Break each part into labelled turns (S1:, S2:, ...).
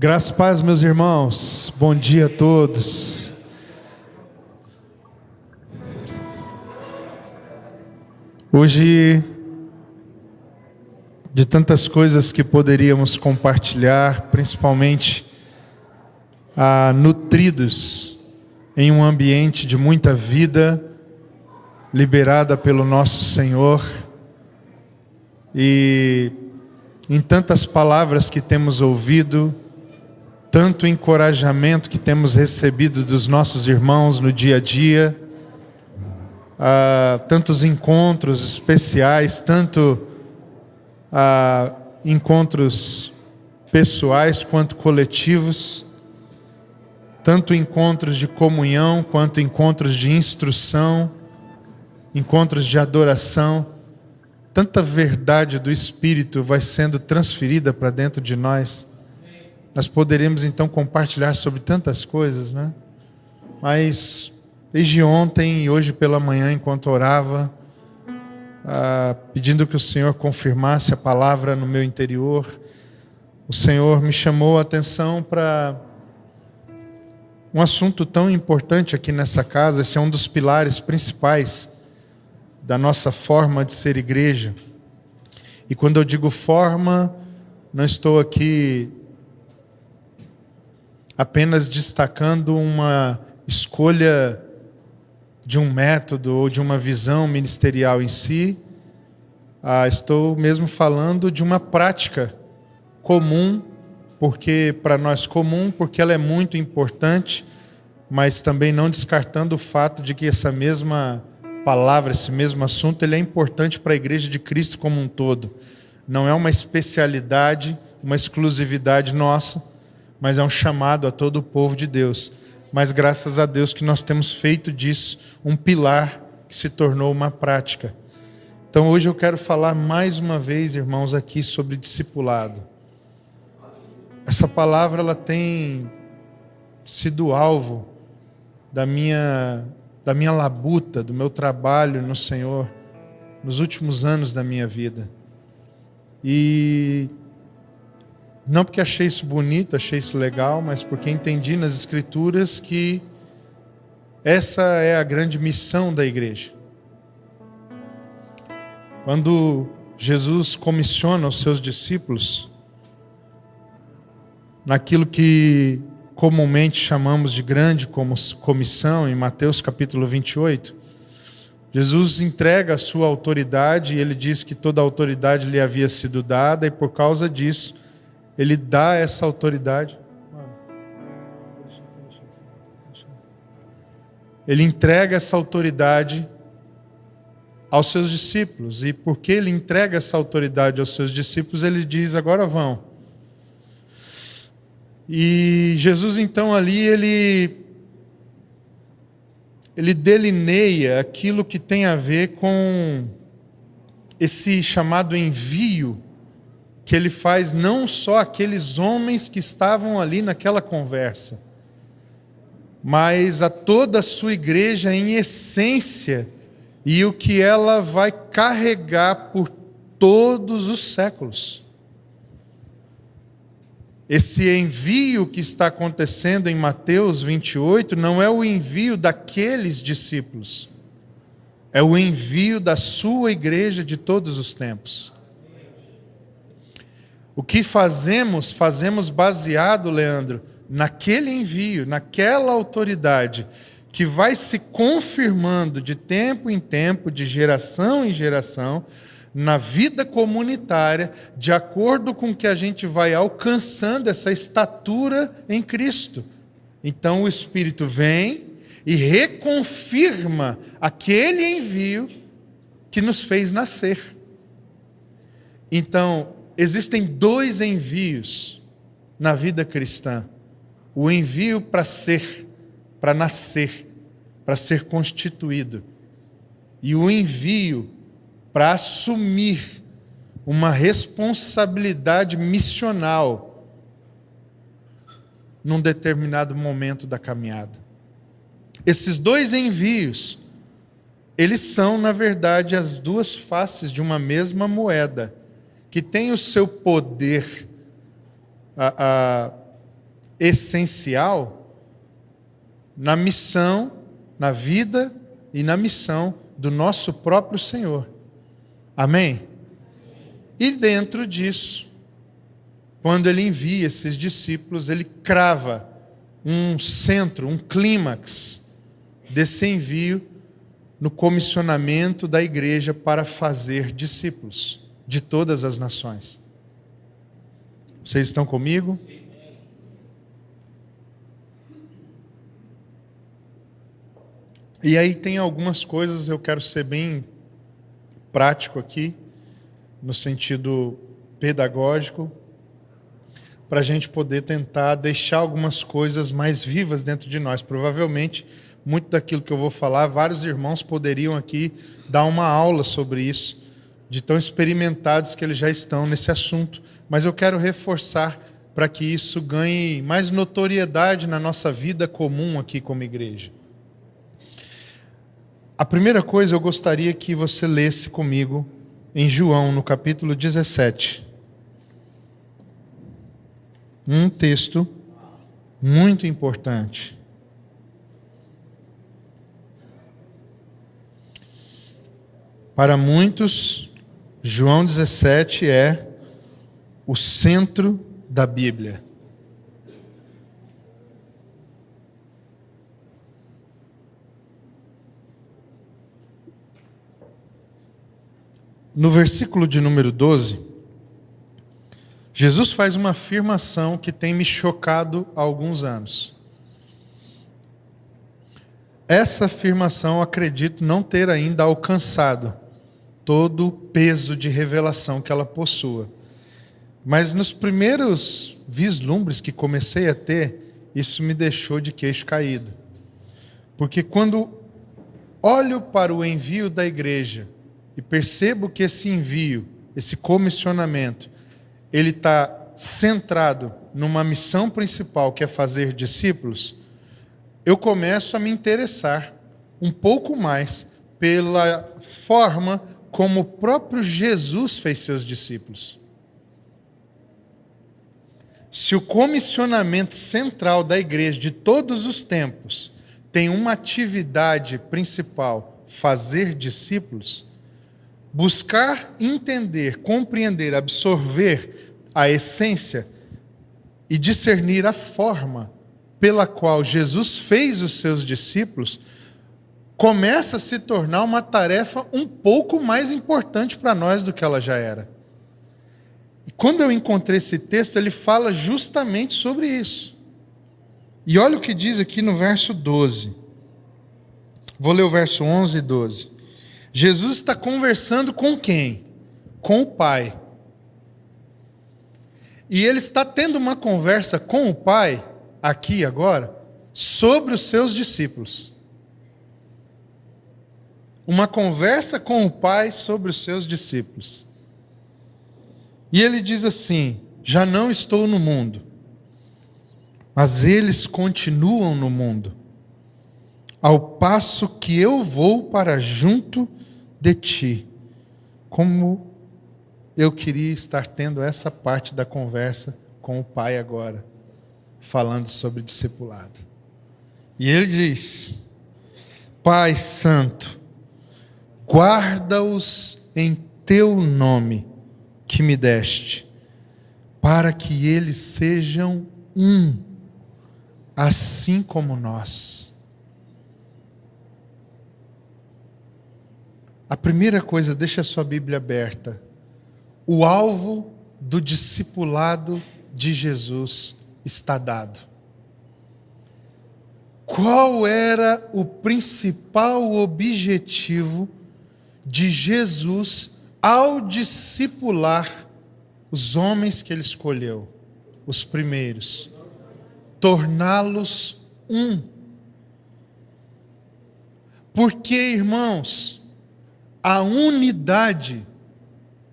S1: Graça e paz, meus irmãos. Bom dia a todos. Hoje, de tantas coisas que poderíamos compartilhar, principalmente nutridos em um ambiente de muita vida, liberada pelo nosso Senhor, e em tantas palavras que temos ouvido, tanto encorajamento que temos recebido dos nossos irmãos no dia a dia, tantos encontros especiais, tanto encontros pessoais quanto coletivos, tanto encontros de comunhão quanto encontros de instrução, encontros de adoração. Tanta verdade do Espírito vai sendo transferida para dentro de nós. Nós poderíamos então compartilhar sobre tantas coisas, né? Mas desde ontem e hoje pela manhã, enquanto orava, pedindo que o Senhor confirmasse a palavra no meu interior, o Senhor me chamou a atenção para um assunto tão importante aqui nessa casa. Esse é um dos pilares principais da nossa forma de ser igreja. E quando eu digo forma, não estou aqui apenas destacando uma escolha de um método ou de uma visão ministerial em si. Estou mesmo falando de uma prática comum, porque para nós comum, porque ela é muito importante, mas também não descartando o fato de que essa mesma palavra, esse mesmo assunto, ele é importante para a Igreja de Cristo como um todo. Não é uma especialidade, uma exclusividade nossa, mas é um chamado a todo o povo de Deus. Mas graças a Deus que nós temos feito disso um pilar que se tornou uma prática. Então hoje eu quero falar mais uma vez, irmãos, aqui sobre discipulado. Essa palavra ela tem sido alvo da minha labuta, do meu trabalho no Senhor, nos últimos anos da minha vida. E não porque achei isso bonito, achei isso legal, mas porque entendi nas Escrituras que essa é a grande missão da igreja. Quando Jesus comissiona os seus discípulos, naquilo que comumente chamamos de grande comissão, em Mateus capítulo 28, Jesus entrega a sua autoridade e ele diz que toda a autoridade lhe havia sido dada, e por causa disso, ele dá essa autoridade. Ele entrega essa autoridade aos seus discípulos. E porque ele entrega essa autoridade aos seus discípulos, ele diz: agora vão. E Jesus então ali, ele delineia aquilo que tem a ver com esse chamado envio que ele faz não só aqueles homens que estavam ali naquela conversa, mas a toda a sua igreja em essência, e o que ela vai carregar por todos os séculos. Esse envio que está acontecendo em Mateus 28 não é o envio daqueles discípulos, é o envio da sua igreja de todos os tempos. O que fazemos baseado, Leandro, naquele envio, naquela autoridade que vai se confirmando de tempo em tempo, de geração em geração, na vida comunitária, de acordo com que a gente vai alcançando essa estatura em Cristo. Então o Espírito vem e reconfirma aquele envio que nos fez nascer. Então, existem dois envios na vida cristã. O envio para ser, para nascer, para ser constituído. E o envio para assumir uma responsabilidade missional num determinado momento da caminhada. Esses dois envios, eles são, na verdade, as duas faces de uma mesma moeda, que tem o seu poder essencial na missão, na vida e na missão do nosso próprio Senhor. Amém? E dentro disso, quando ele envia esses discípulos, ele crava um centro, um clímax desse envio no comissionamento da igreja para fazer discípulos de todas as nações. Vocês estão comigo? E aí tem algumas coisas, eu quero ser bem prático aqui, no sentido pedagógico, para a gente poder tentar deixar algumas coisas mais vivas dentro de nós. Provavelmente, muito daquilo que eu vou falar, vários irmãos poderiam aqui dar uma aula sobre isso, de tão experimentados que eles já estão nesse assunto. Mas eu quero reforçar para que isso ganhe mais notoriedade na nossa vida comum aqui como igreja. A primeira coisa eu gostaria que você lesse comigo em João, no capítulo 17. Um texto muito importante. Para muitos, João 17 é o centro da Bíblia. No versículo de número 12, Jesus faz uma afirmação que tem me chocado há alguns anos. Essa afirmação, acredito, não ter ainda alcançado todo o peso de revelação que ela possua. Mas nos primeiros vislumbres que comecei a ter, isso me deixou de queixo caído. Porque quando olho para o envio da igreja e percebo que esse envio, esse comissionamento, ele está centrado numa missão principal, que é fazer discípulos, eu começo a me interessar um pouco mais pela forma como o próprio Jesus fez seus discípulos. Se o comissionamento central da igreja de todos os tempos tem uma atividade principal, fazer discípulos, buscar entender, compreender, absorver a essência e discernir a forma pela qual Jesus fez os seus discípulos, começa a se tornar uma tarefa um pouco mais importante para nós do que ela já era. E quando eu encontrei esse texto, ele fala justamente sobre isso. E olha o que diz aqui no verso 12. Vou ler o verso 11 e 12. Jesus está conversando com quem? Com o Pai. E ele está tendo uma conversa com o Pai, aqui agora, sobre os seus discípulos. Uma conversa com o Pai sobre os seus discípulos. E ele diz assim: já não estou no mundo, mas eles continuam no mundo, ao passo que eu vou para junto de ti. Como eu queria estar tendo essa parte da conversa com o Pai agora, falando sobre discipulado. E ele diz: Pai Santo, guarda-os em teu nome que me deste, para que eles sejam um, assim como nós. A primeira coisa, deixa a sua Bíblia aberta. O alvo do discipulado de Jesus está dado. Qual era o principal objetivo de Jesus ao discipular os homens que ele escolheu? Os primeiros. Torná-los um. Porque, irmãos, a unidade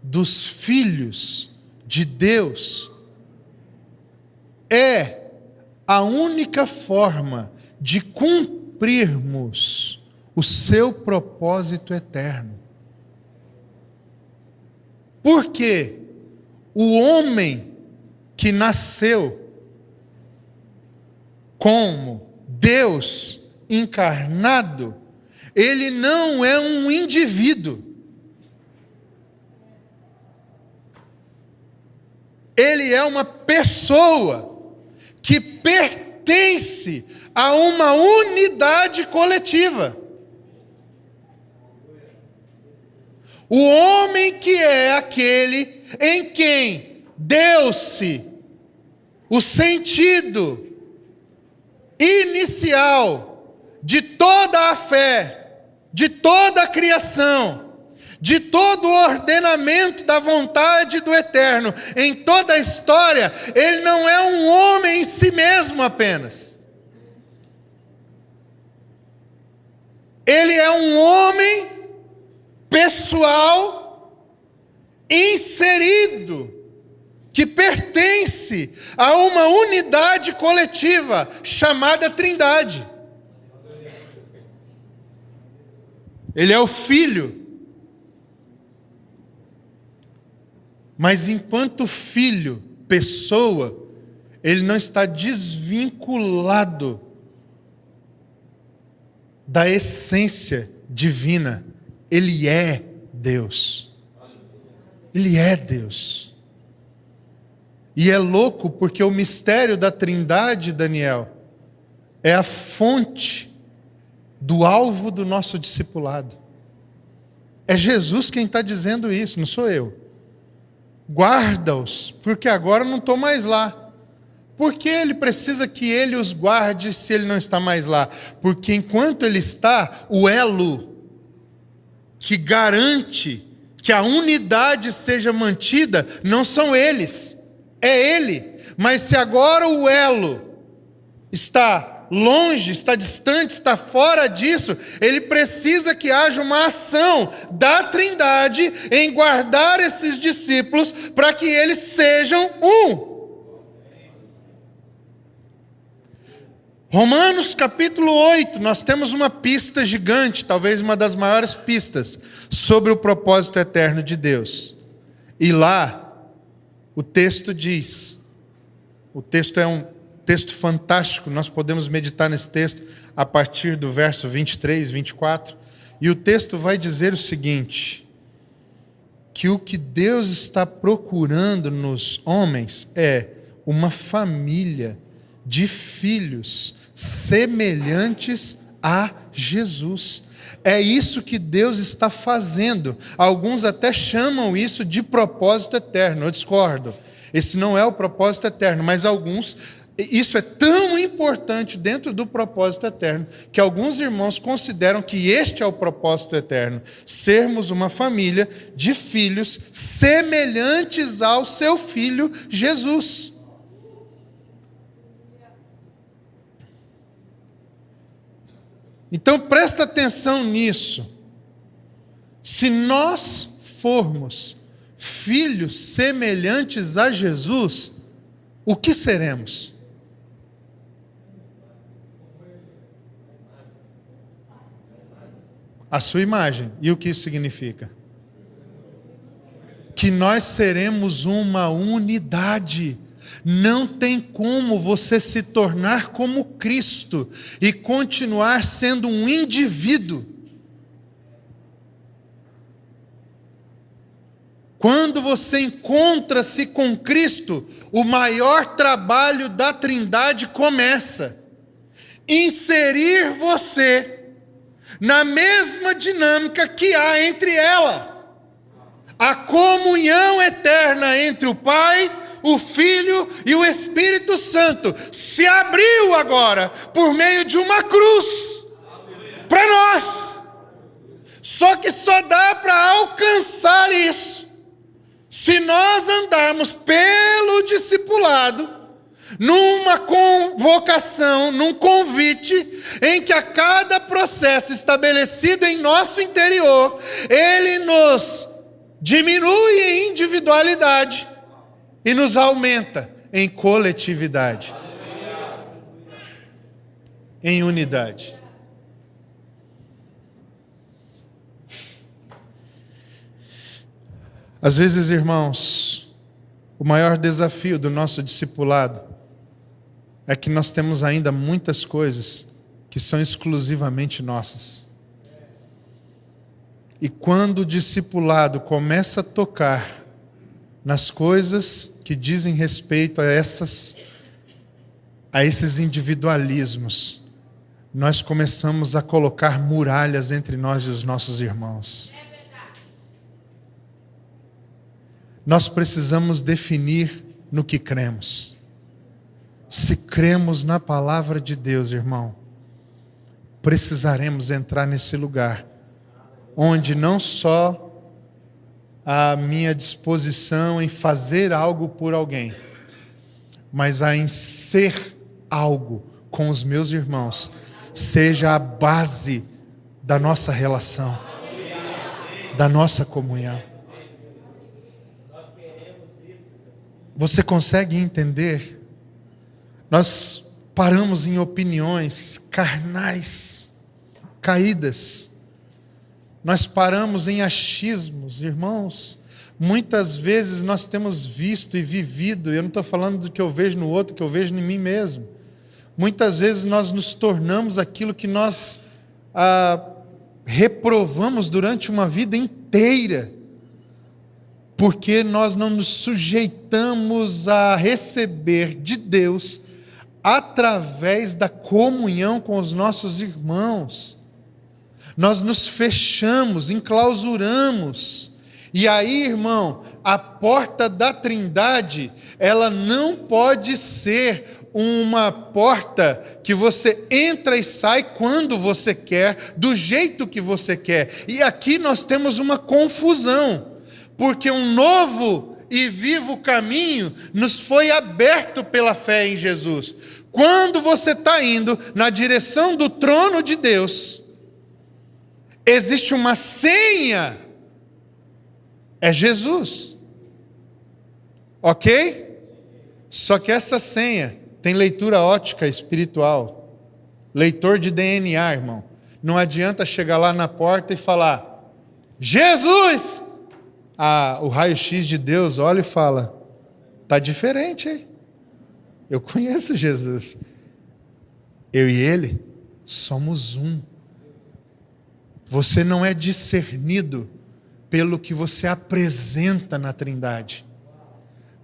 S1: dos filhos de Deus é a única forma de cumprirmos o seu propósito eterno. Porque o homem que nasceu como Deus encarnado, ele não é um indivíduo. Ele é uma pessoa que pertence a uma unidade coletiva. O homem que é aquele em quem deu-se o sentido inicial de toda a fé, de toda a criação, de todo o ordenamento da vontade do Eterno, em toda a história, ele não é um homem em si mesmo apenas. Ele é um homem pessoal, inserido, que pertence a uma unidade coletiva chamada Trindade. Ele é o Filho. Mas enquanto Filho, pessoa, ele não está desvinculado da essência divina. Ele é Deus. Ele é Deus. E é louco porque o mistério da Trindade, Daniel, é a fonte do alvo do nosso discipulado. É Jesus quem está dizendo isso, não sou eu. Guarda-os, porque agora eu não estou mais lá. Por que ele precisa que ele os guarde se ele não está mais lá? Porque enquanto ele está, o elo que garante que a unidade seja mantida não são eles, é ele. Mas se agora o elo está longe, está distante, está fora disso, ele precisa que haja uma ação da Trindade em guardar esses discípulos para que eles sejam um. Romanos capítulo 8, nós temos uma pista gigante, talvez uma das maiores pistas, sobre o propósito eterno de Deus. E lá, o texto diz, o texto é um texto fantástico, nós podemos meditar nesse texto a partir do verso 23, 24, e o texto vai dizer o seguinte, que o que Deus está procurando nos homens é uma família de filhos semelhantes a Jesus. É isso que Deus está fazendo. Alguns até chamam isso de propósito eterno. Eu discordo. Esse não é o propósito eterno, mas alguns, isso é tão importante dentro do propósito eterno, que alguns irmãos consideram que este é o propósito eterno. Sermos uma família de filhos semelhantes ao seu filho Jesus. Então presta atenção nisso. Se nós formos filhos semelhantes a Jesus, o que seremos? A sua imagem. E o que isso significa? Que nós seremos uma unidade. Não tem como você se tornar como Cristo e continuar sendo um indivíduo. Quando você encontra-se com Cristo, o maior trabalho da Trindade começa. Inserir você na mesma dinâmica que há entre ela. A comunhão eterna entre o Pai, o Filho e o Espírito Santo se abriu agora por meio de uma cruz para nós. Só que só dá para alcançar isso se nós andarmos pelo discipulado, numa convocação, num convite, em que a cada processo estabelecido em nosso interior, ele nos diminui em individualidade e nos aumenta em coletividade, em unidade. Às vezes, irmãos, o maior desafio do nosso discipulado é que nós temos ainda muitas coisas que são exclusivamente nossas. E quando o discipulado começa a tocar nas coisas que dizem respeito a esses individualismos, nós começamos a colocar muralhas entre nós e os nossos irmãos. Nós precisamos definir no que cremos. Se cremos na palavra de Deus, irmão, precisaremos entrar nesse lugar, onde não só a minha disposição em fazer algo por alguém, mas a em ser algo com os meus irmãos, seja a base da nossa relação, da nossa comunhão. Você consegue entender? Nós paramos em opiniões carnais, caídas. Nós paramos em achismos, irmãos. Muitas vezes nós temos visto e vivido, eu não estou falando do que eu vejo no outro, que eu vejo em mim mesmo. Muitas vezes nós nos tornamos aquilo que nós reprovamos durante uma vida inteira, porque nós não nos sujeitamos a receber de Deus através da comunhão com os nossos irmãos. Nós nos fechamos, enclausuramos. E aí, irmão, a porta da Trindade, ela não pode ser uma porta que você entra e sai quando você quer, do jeito que você quer. E aqui nós temos uma confusão, porque um novo e vivo caminho nos foi aberto pela fé em Jesus. Quando você está indo na direção do trono de Deus, existe uma senha, é Jesus, ok? Só que essa senha tem leitura ótica espiritual, leitor de DNA, irmão. Não adianta chegar lá na porta e falar, Jesus! O raio-x de Deus olha e fala, está diferente, hein? Eu conheço Jesus. Eu e ele somos um. Você não é discernido pelo que você apresenta na Trindade.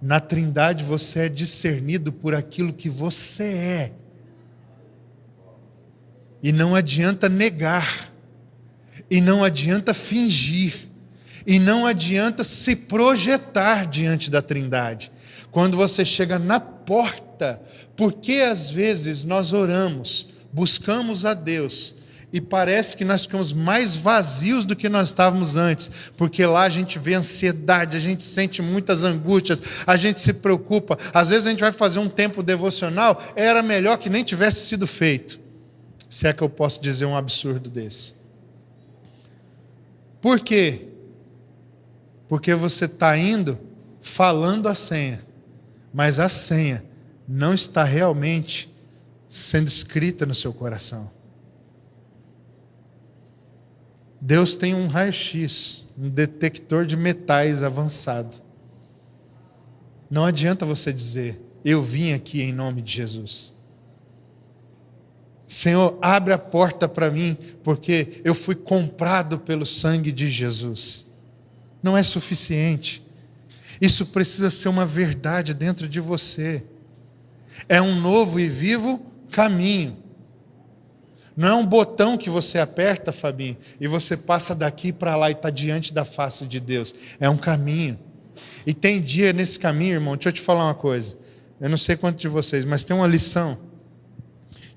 S1: Na Trindade você é discernido por aquilo que você é. E não adianta negar. E não adianta fingir. E não adianta se projetar diante da Trindade. Quando você chega na porta, porque às vezes nós oramos, buscamos a Deus, e parece que nós ficamos mais vazios do que nós estávamos antes, porque lá a gente vê ansiedade, a gente sente muitas angústias, a gente se preocupa. Às vezes a gente vai fazer um tempo devocional, era melhor que nem tivesse sido feito. Se é que eu posso dizer um absurdo desse. Por quê? Porque você está indo falando a senha, mas a senha não está realmente sendo escrita no seu coração. Deus tem um raio-x, um detector de metais avançado. Não adianta você dizer, eu vim aqui em nome de Jesus. Senhor, abre a porta para mim, porque eu fui comprado pelo sangue de Jesus. Não é suficiente. Isso precisa ser uma verdade dentro de você. É um novo e vivo caminho. Não é um botão que você aperta, Fabinho, e você passa daqui para lá e está diante da face de Deus. É um caminho. E tem dia nesse caminho, irmão, deixa eu te falar uma coisa. Eu não sei quantos de vocês, mas tem uma lição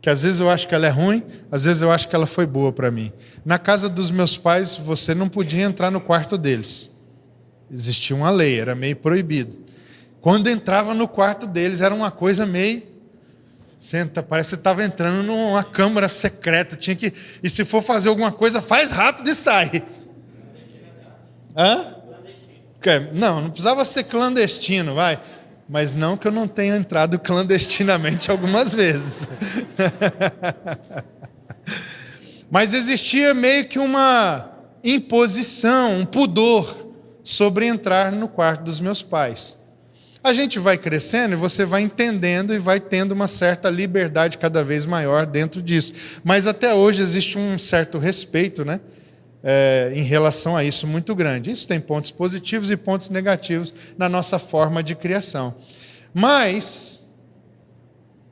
S1: que às vezes eu acho que ela é ruim, às vezes eu acho que ela foi boa para mim. Na casa dos meus pais, você não podia entrar no quarto deles. Existia uma lei, era meio proibido. Quando entrava no quarto deles, era uma coisa meio... Senta, parece que você estava entrando numa câmara secreta. Tinha que... E se for fazer alguma coisa, faz rápido e sai. Hã? Não precisava ser clandestino, vai. Mas não que eu não tenha entrado clandestinamente algumas vezes. Mas existia meio que uma imposição, um pudor sobre entrar no quarto dos meus pais. A gente vai crescendo e você vai entendendo e vai tendo uma certa liberdade cada vez maior dentro disso. Mas até hoje existe um certo respeito, né? Em relação a isso muito grande. Isso tem pontos positivos e pontos negativos na nossa forma de criação. Mas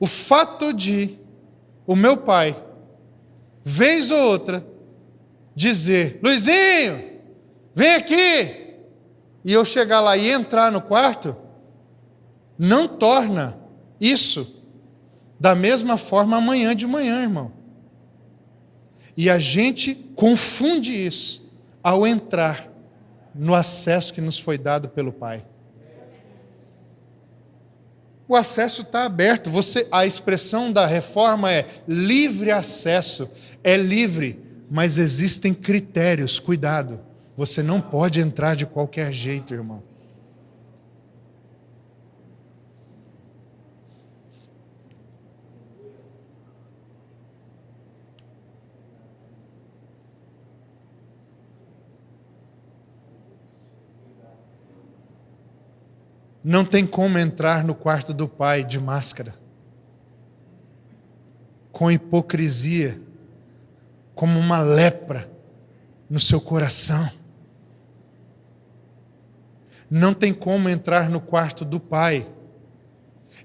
S1: o fato de o meu pai, vez ou outra, dizer: Luizinho, vem aqui, e eu chegar lá e entrar no quarto, não torna isso da mesma forma amanhã de manhã, irmão. E a gente confunde isso ao entrar no acesso que nos foi dado pelo Pai. O acesso está aberto. A expressão da reforma é livre acesso. É livre, mas existem critérios. Cuidado, você não pode entrar de qualquer jeito, irmão. Não tem como entrar no quarto do Pai de máscara, com hipocrisia, como uma lepra no seu coração. Não tem como entrar no quarto do Pai,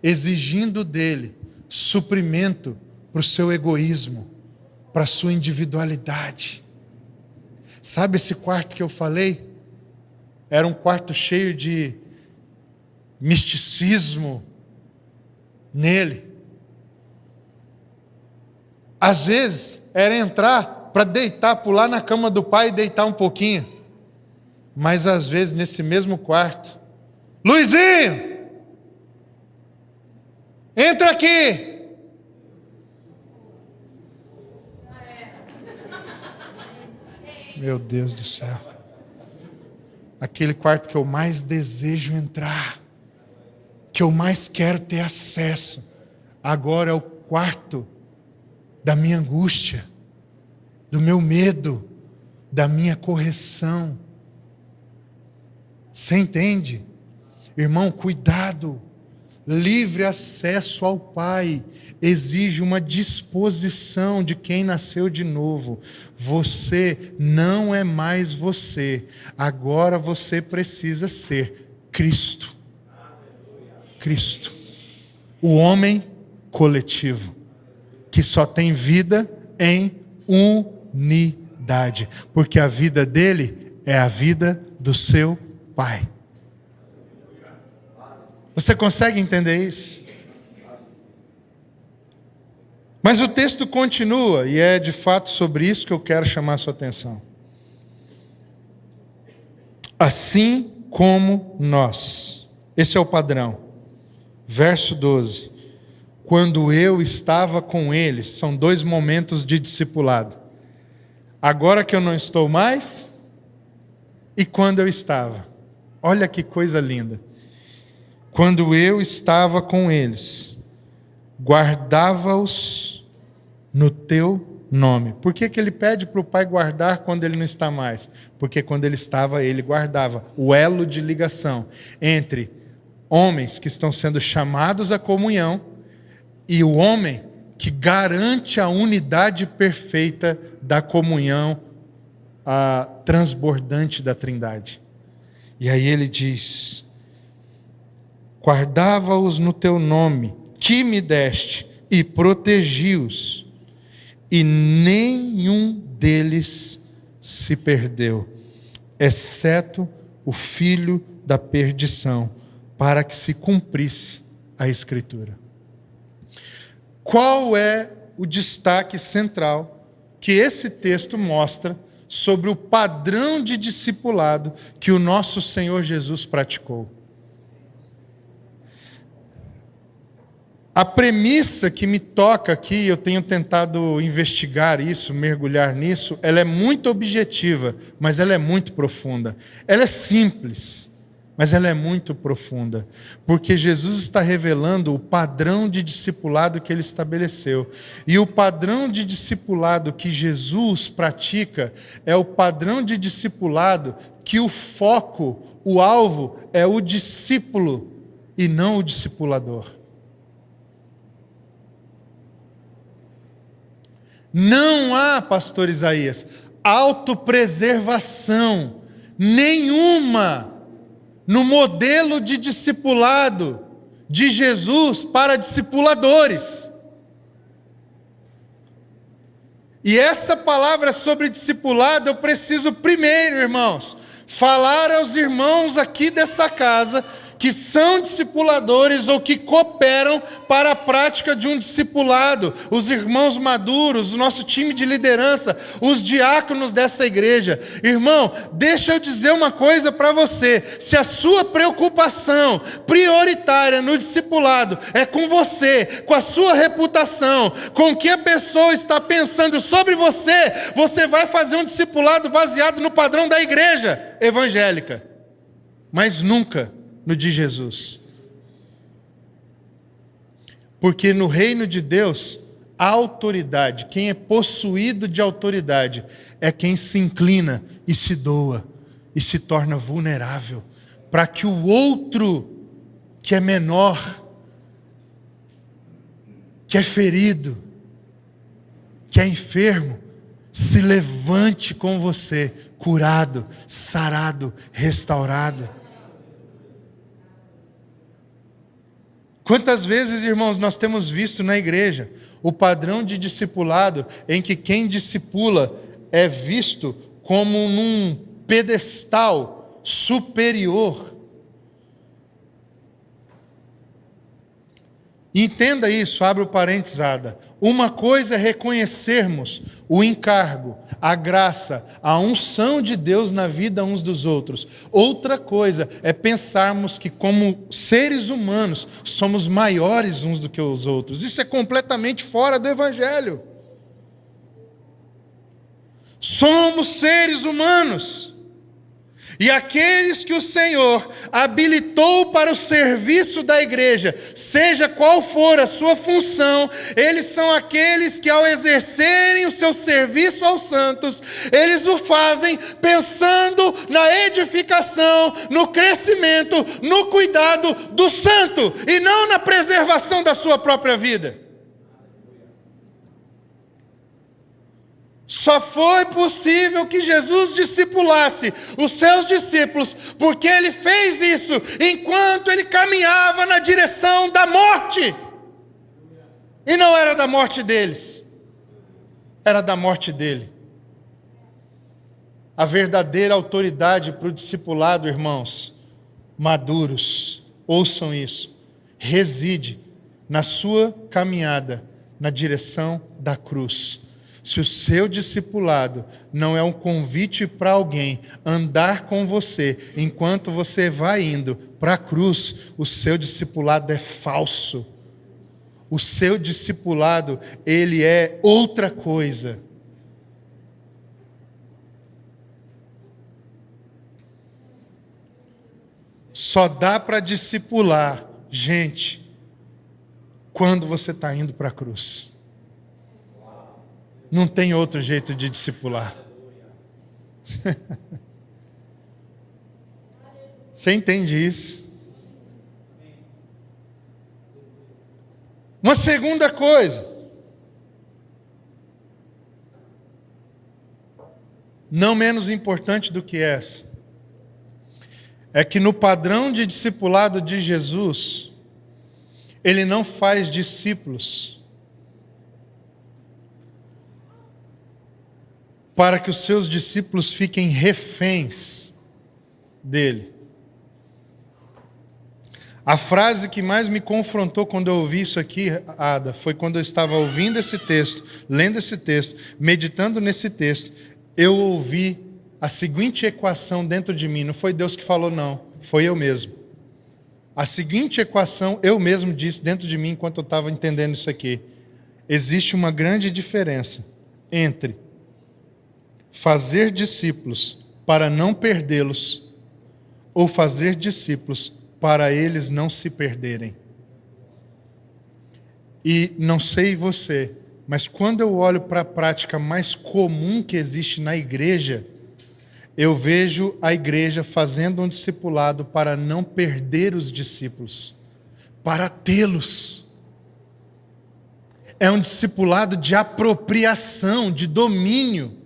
S1: exigindo dele suprimento para o seu egoísmo, para a sua individualidade. Sabe esse quarto que eu falei? Era um quarto cheio de misticismo nele. Às vezes era entrar para deitar, pular na cama do pai e deitar um pouquinho. Mas às vezes nesse mesmo quarto: Luizinho, entra aqui. Meu Deus do céu. Aquele quarto que eu mais desejo entrar, que eu mais quero ter acesso, agora é o quarto da minha angústia, do meu medo, da minha correção. Você entende? Irmão, cuidado. Livre acesso ao Pai exige uma disposição de quem nasceu de novo. Você não é mais você. Agora você precisa ser Cristo. Cristo, o homem coletivo, que só tem vida em unidade, porque a vida dele é a vida do seu Pai. Você consegue entender isso? Mas o texto continua, e é de fato sobre isso que eu quero chamar a sua atenção. Assim como nós, esse é o padrão. Verso 12, quando eu estava com eles, são 2 momentos de discipulado. Agora que eu não estou mais, e quando eu estava. Olha que coisa linda. Quando eu estava com eles, guardava-os no teu nome. Por que ele pede para o Pai guardar quando ele não está mais? Porque quando ele estava, ele guardava. O elo de ligação entre homens que estão sendo chamados à comunhão e o homem que garante a unidade perfeita da comunhão transbordante da Trindade. E aí ele diz: guardava-os no teu nome, que me deste, e protegi-os, e nenhum deles se perdeu, exceto o filho da perdição, para que se cumprisse a Escritura. Qual é o destaque central que esse texto mostra sobre o padrão de discipulado que o nosso Senhor Jesus praticou? A premissa que me toca aqui, eu tenho tentado investigar isso, mergulhar nisso, ela é muito objetiva, mas ela é muito profunda. Ela é simples, mas ela é muito profunda, porque Jesus está revelando o padrão de discipulado que ele estabeleceu. E o padrão de discipulado que Jesus pratica é o padrão de discipulado que o foco, o alvo, é o discípulo e não o discipulador. Não há, pastor Isaías, autopreservação nenhuma no modelo de discipulado de Jesus para discipuladores. E essa palavra sobre discipulado, eu preciso primeiro, irmãos, falar aos irmãos aqui dessa casa que são discipuladores ou que cooperam para a prática de um discipulado, os irmãos maduros, o nosso time de liderança, os diáconos dessa igreja. Irmão, deixa eu dizer uma coisa para você: se a sua preocupação prioritária no discipulado é com você, com a sua reputação, com o que a pessoa está pensando sobre você, você vai fazer um discipulado baseado no padrão da igreja evangélica, mas nunca no de Jesus. Porque no reino de Deus, a autoridade, quem é possuído de autoridade, é quem se inclina e se doa e se torna vulnerável, para que o outro que é menor, que é ferido, que é enfermo, se levante com você, curado, sarado, restaurado. Quantas vezes, irmãos, nós temos visto na igreja o padrão de discipulado em que quem discipula é visto como num pedestal superior. Entenda isso, abre o parênteses, Ada. Uma coisa é reconhecermos o encargo, a graça, a unção de Deus na vida uns dos outros. Outra coisa é pensarmos que, como seres humanos, somos maiores uns do que os outros. Isso é completamente fora do Evangelho. Somos seres humanos. E aqueles que o Senhor habilitou para o serviço da igreja, seja qual for a sua função, eles são aqueles que, ao exercerem o seu serviço aos santos, eles o fazem pensando na edificação, no crescimento, no cuidado do santo, e não na preservação da sua própria vida. Só foi possível que Jesus discipulasse os seus discípulos, porque ele fez isso enquanto ele caminhava na direção da morte. E não era da morte deles, era da morte dele. A verdadeira autoridade para o discipulado, irmãos, maduros, ouçam isso, reside na sua caminhada na direção da cruz. Se o seu discipulado não é um convite para alguém andar com você enquanto você vai indo para a cruz, o seu discipulado é falso. O seu discipulado, ele é outra coisa. Só dá para discipular, gente, quando você está indo para a cruz. Não tem outro jeito de discipular. Você entende isso? Uma segunda coisa. Não menos importante do que essa. É que no padrão de discipulado de Jesus, ele não faz discípulos para que os seus discípulos fiquem reféns dele. A frase que mais me confrontou quando eu ouvi isso aqui, Ada, foi quando eu estava ouvindo esse texto, lendo esse texto, meditando nesse texto, eu ouvi a seguinte equação dentro de mim. Não foi Deus que falou, não, foi eu mesmo. A seguinte equação eu mesmo disse dentro de mim enquanto eu estava entendendo isso aqui. Existe uma grande diferença entre fazer discípulos para não perdê-los ou fazer discípulos para eles não se perderem. E não sei você, mas quando eu olho para a prática mais comum que existe na igreja, eu vejo a igreja fazendo um discipulado para não perder os discípulos, para tê-los. É um discipulado de apropriação, de domínio.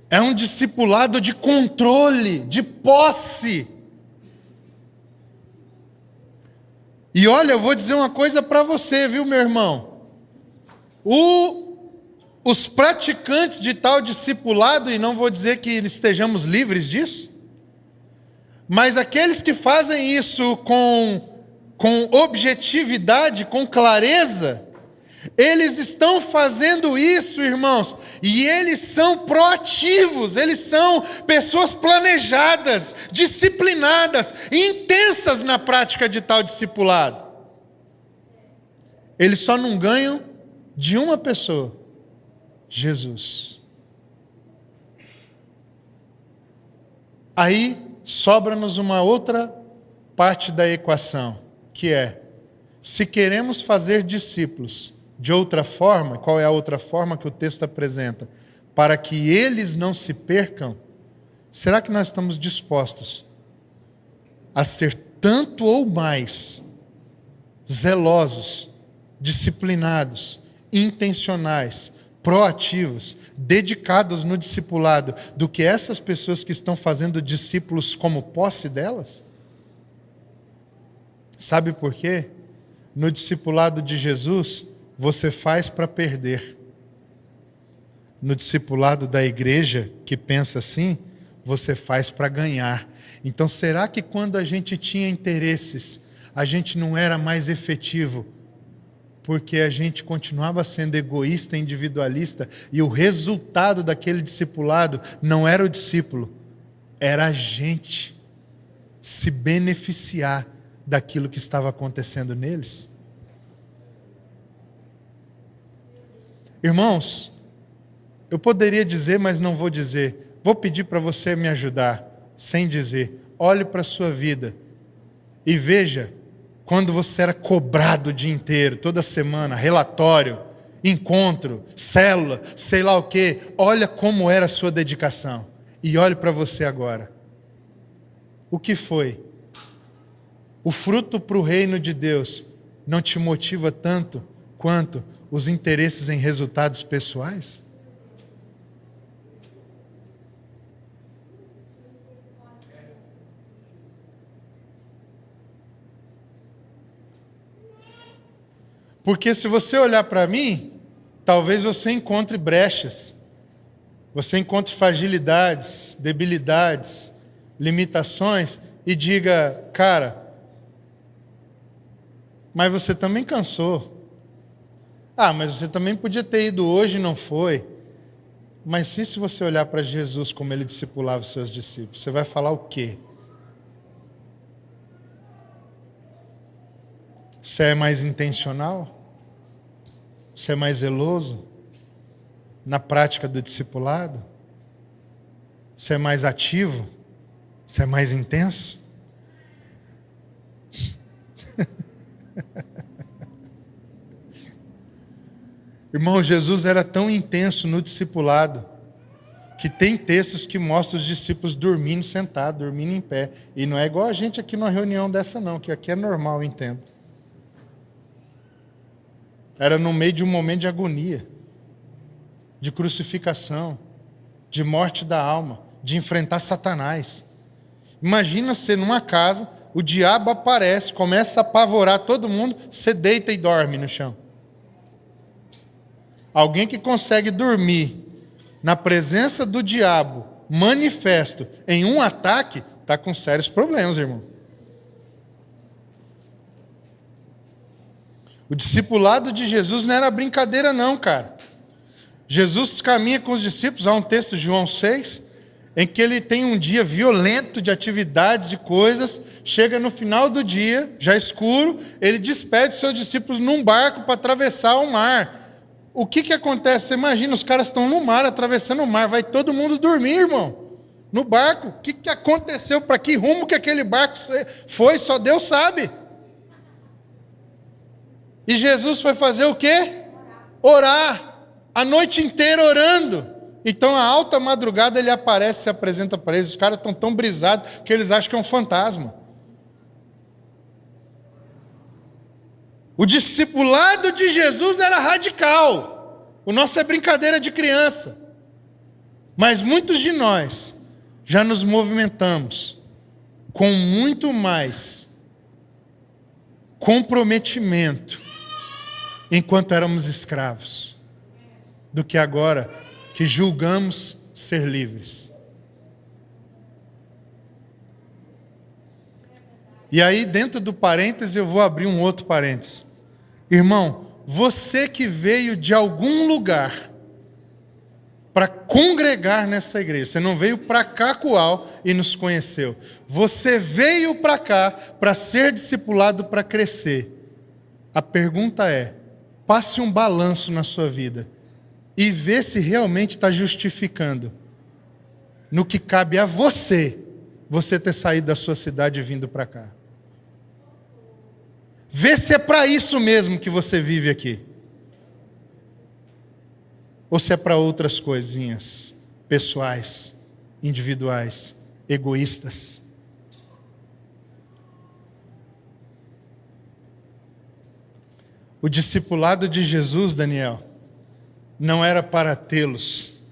S1: É um discipulado de controle, de posse. E olha, eu vou dizer uma coisa para você, viu, meu irmão? Os praticantes de tal discipulado, e não vou dizer que estejamos livres disso, mas aqueles que fazem isso com objetividade, com clareza, eles estão fazendo isso, irmãos, e eles são proativos, eles são pessoas planejadas, disciplinadas, intensas na prática de tal discipulado. Eles só não ganham de uma pessoa: Jesus. Aí sobra-nos uma outra parte da equação, que é: se queremos fazer discípulos de outra forma, qual é a outra forma que o texto apresenta? Para que eles não se percam, será que nós estamos dispostos a ser tanto ou mais zelosos, disciplinados, intencionais, proativos, dedicados no discipulado, do que essas pessoas que estão fazendo discípulos como posse delas? Sabe por quê? No discipulado de Jesus, você faz para perder. No discipulado da igreja, que pensa assim, você faz para ganhar. Então, será que quando a gente tinha interesses, a gente não era mais efetivo? Porque a gente continuava sendo egoísta, individualista, e o resultado daquele discipulado não era o discípulo, era a gente se beneficiar daquilo que estava acontecendo neles. Irmãos, eu poderia dizer, mas não vou dizer. Vou pedir para você me ajudar, sem dizer. Olhe para a sua vida e veja quando você era cobrado o dia inteiro, toda semana, relatório, encontro, célula, sei lá o quê. Olha como era a sua dedicação. E olhe para você agora. O que foi? O fruto para o reino de Deus não te motiva tanto quanto os interesses em resultados pessoais? Porque se você olhar para mim, talvez você encontre brechas, você encontre fragilidades, debilidades, limitações e diga: cara, mas você também cansou. Ah, mas você também podia ter ido hoje e não foi. Mas se você olhar para Jesus como ele discipulava os seus discípulos, você vai falar o quê? Você é mais intencional? Você é mais zeloso na prática do discipulado? Você é mais ativo? Você é mais intenso? Irmão, Jesus era tão intenso no discipulado que tem textos que mostram os discípulos dormindo sentados, dormindo em pé. E não é igual a gente aqui numa reunião dessa não, que aqui é normal, eu entendo. Era no meio de um momento de agonia, de crucificação, de morte da alma, de enfrentar Satanás. Imagina você numa casa, o diabo aparece, começa a apavorar todo mundo, você deita e dorme no chão. Alguém que consegue dormir na presença do diabo, manifesto, em um ataque, está com sérios problemas, irmão. O discipulado de Jesus não era brincadeira não, cara. Jesus caminha com os discípulos, há um texto de João 6, em que ele tem um dia violento de atividades, de coisas, chega no final do dia, já escuro, ele despede seus discípulos num barco para atravessar o mar. O que acontece? Você imagina, os caras estão no mar, atravessando o mar, vai todo mundo dormir, irmão, no barco. O que aconteceu? Para que rumo que aquele barco foi? Só Deus sabe. E Jesus foi fazer o quê? Orar. A noite inteira orando. Então, a alta madrugada, ele aparece, se apresenta para eles. Os caras estão tão brisados que eles acham que é um fantasma. O discipulado de Jesus era radical. O nosso é brincadeira de criança. Mas muitos de nós já nos movimentamos com muito mais comprometimento enquanto éramos escravos do que agora que julgamos ser livres. E aí, dentro do parêntese, eu vou abrir um outro parêntese. Irmão, você que veio de algum lugar para congregar nessa igreja, você não veio para Cacoal e nos conheceu. Você veio para cá para ser discipulado, para crescer. A pergunta é, passe um balanço na sua vida e vê se realmente está justificando no que cabe a você ter saído da sua cidade e vindo para cá. Vê se é para isso mesmo que você vive aqui. Ou se é para outras coisinhas pessoais, individuais, egoístas. O discipulado de Jesus, Daniel, não era para tê-los.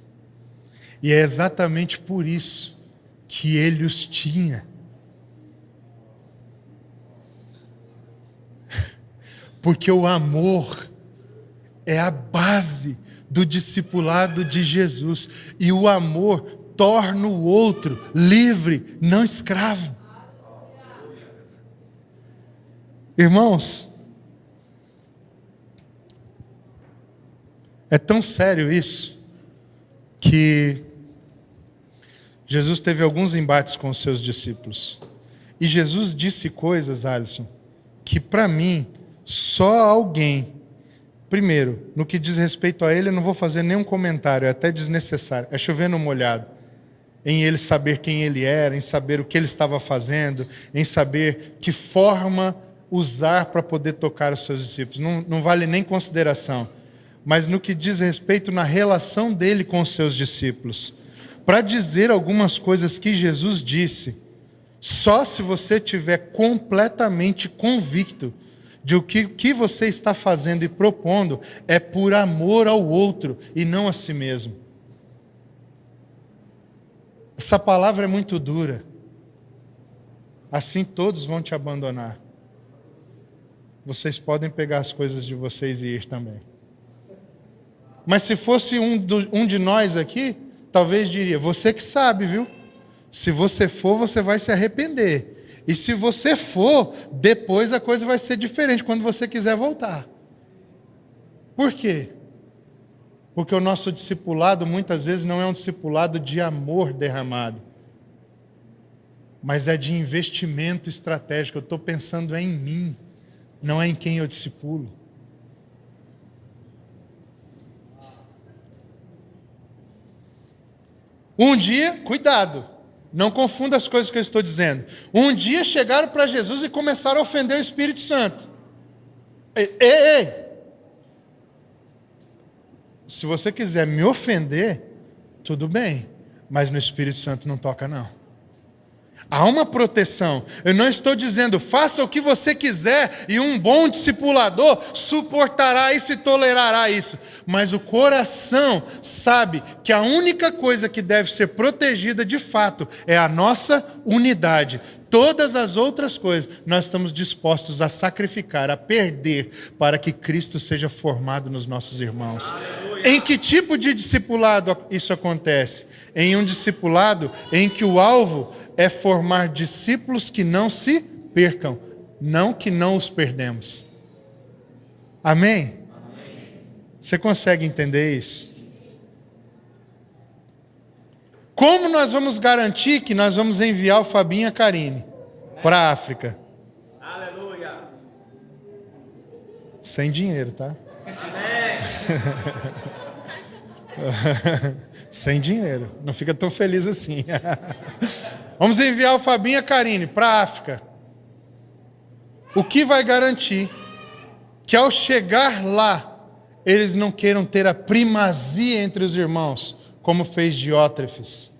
S1: E é exatamente por isso que ele os tinha. Porque o amor é a base do discipulado de Jesus. E o amor torna o outro livre, não escravo. Irmãos, é tão sério isso, que Jesus teve alguns embates com os seus discípulos. E Jesus disse coisas, Alisson, que para mim, só alguém, primeiro, no que diz respeito a ele, eu não vou fazer nenhum comentário, é até desnecessário, é chover no molhado, em ele saber quem ele era, em saber o que ele estava fazendo, em saber que forma usar para poder tocar os seus discípulos, não vale nem consideração, mas no que diz respeito na relação dele com os seus discípulos, para dizer algumas coisas que Jesus disse, só se você estiver completamente convicto de o que você está fazendo e propondo é por amor ao outro e não a si mesmo. Essa palavra é muito dura. Assim todos vão te abandonar. Vocês podem pegar as coisas de vocês e ir também. Mas se fosse um de nós aqui, talvez diria, você que sabe, viu? Se você for, você vai se arrepender. E se você for, depois a coisa vai ser diferente, quando você quiser voltar. Por quê? Porque o nosso discipulado, muitas vezes, não é um discipulado de amor derramado, mas é de investimento estratégico. Eu estou pensando em mim, não é em quem eu discipulo. Um dia, cuidado, não confunda as coisas que eu estou dizendo. Um dia chegaram para Jesus e começaram a ofender o Espírito Santo. Ei! Se você quiser me ofender, tudo bem, mas no Espírito Santo não toca não. Há uma proteção. Eu não estou dizendo, faça o que você quiser e um bom discipulador suportará isso e tolerará isso. Mas o coração sabe que a única coisa que deve ser protegida de fato é a nossa unidade. Todas as outras coisas nós estamos dispostos a sacrificar, a perder, para que Cristo seja formado nos nossos irmãos. Em que tipo de discipulado isso acontece? Em um discipulado em que o alvo é formar discípulos que não se percam, não que não os perdemos. Amém? Você consegue entender isso? Como nós vamos garantir que nós vamos enviar o Fabinho e a Karine para a África?
S2: Aleluia!
S1: Sem dinheiro, tá?
S2: Amém!
S1: Sem dinheiro. Não fica tão feliz assim. Vamos enviar o Fabinho e a Karine para a África. O que vai garantir que ao chegar lá, eles não queiram ter a primazia entre os irmãos, como fez Diótrefes?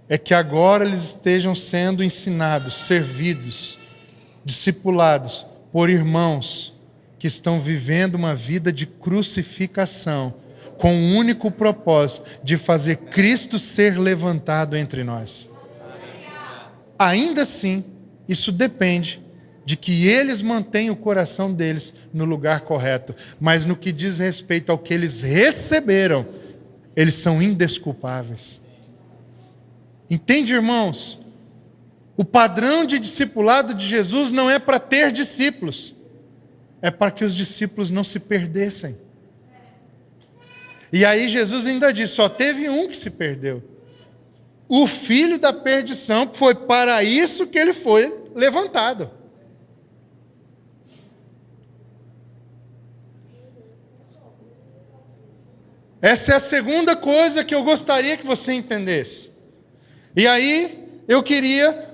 S1: É que agora eles estejam sendo ensinados, servidos, discipulados por irmãos que estão vivendo uma vida de crucificação, com o único propósito de fazer Cristo ser levantado entre nós. Ainda assim, isso depende de que eles mantenham o coração deles no lugar correto, mas no que diz respeito ao que eles receberam, eles são indesculpáveis. Entende, irmãos? O padrão de discipulado de Jesus não é para ter discípulos, é para que os discípulos não se perdessem. E aí Jesus ainda diz, só teve um que se perdeu. O filho da perdição, foi para isso que ele foi levantado. Essa é a segunda coisa que eu gostaria que você entendesse. E aí, eu queria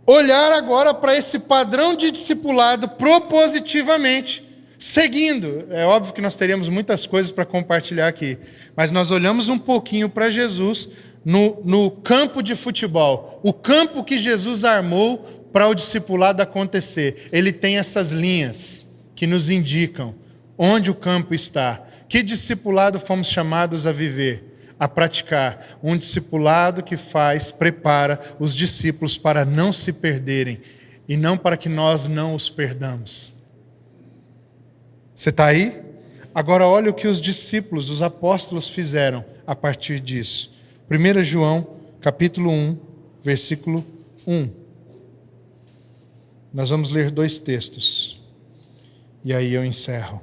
S1: olhar agora para esse padrão de discipulado propositivamente, seguindo. É óbvio que nós teríamos muitas coisas para compartilhar aqui, mas nós olhamos um pouquinho para Jesus no campo de futebol, o campo que Jesus armou para o discipulado acontecer. Ele tem essas linhas que nos indicam onde o campo está. Que discipulado fomos chamados a viver? A praticar. Um discipulado que prepara os discípulos para não se perderem e não para que nós não os perdamos. Você está aí? Agora olha o que os discípulos, os apóstolos fizeram a partir disso. 1 João, capítulo 1, versículo 1. Nós vamos ler 2 textos. E aí eu encerro.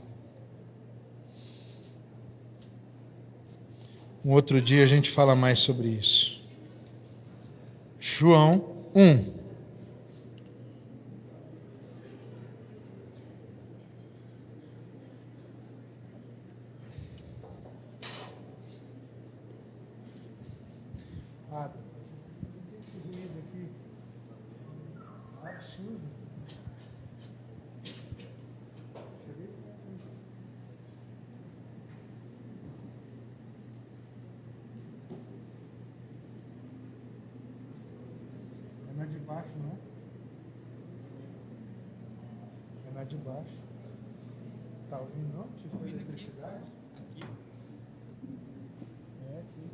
S1: Um outro dia a gente fala mais sobre isso. João 1. Esse ruído aqui é absurdo. É na de baixo, não é? É na de baixo. Tá ouvindo, não? Tipo eletricidade? Aqui. É, aqui.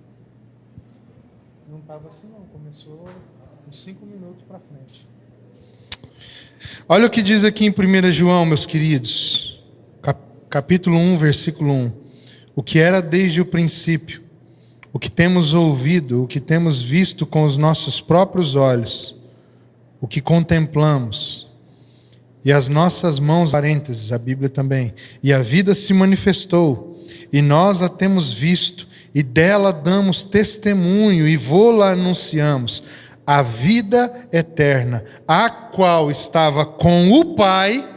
S1: Não estava assim, não. Começou uns 5 minutos para frente. Olha o que diz aqui em 1 João, meus queridos. Capítulo 1, versículo 1. O que era desde o princípio, o que temos ouvido, o que temos visto com os nossos próprios olhos, o que contemplamos, e as nossas mãos, parênteses, a Bíblia também, e a vida se manifestou, e nós a temos visto, e dela damos testemunho, e vô-la anunciamos, a vida eterna, a qual estava com o Pai,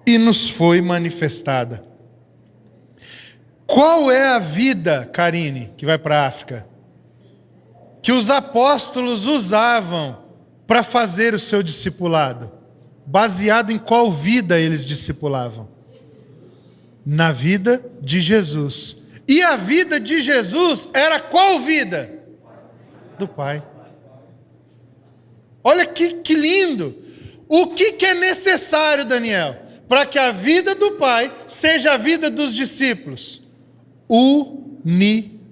S1: e nos foi manifestada. Qual é a vida, Karine, que vai para a África, que os apóstolos usavam para fazer o seu discipulado? Baseado em qual vida eles discipulavam? Na vida de Jesus. E a vida de Jesus era qual vida? Do Pai. Olha que lindo. O que é necessário, Daniel, para que a vida do Pai seja a vida dos discípulos? Unidade.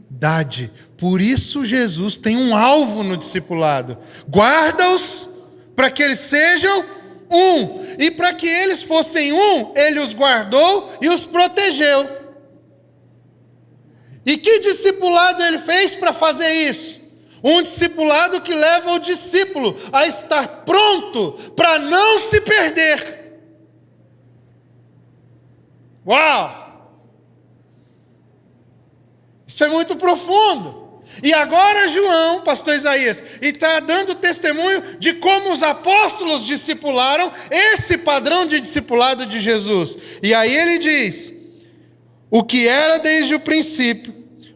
S1: Por isso Jesus tem um alvo no discipulado. Guarda-os para que eles sejam um. E para que eles fossem um, Ele os guardou e os protegeu. E que discipulado Ele fez para fazer isso? Um discipulado que leva o discípulo a estar pronto para não se perder. Uau! Isso é muito profundo. E agora João, pastor Isaías, está dando testemunho de como os apóstolos discipularam esse padrão de discipulado de Jesus. E aí ele diz, o que era desde o princípio,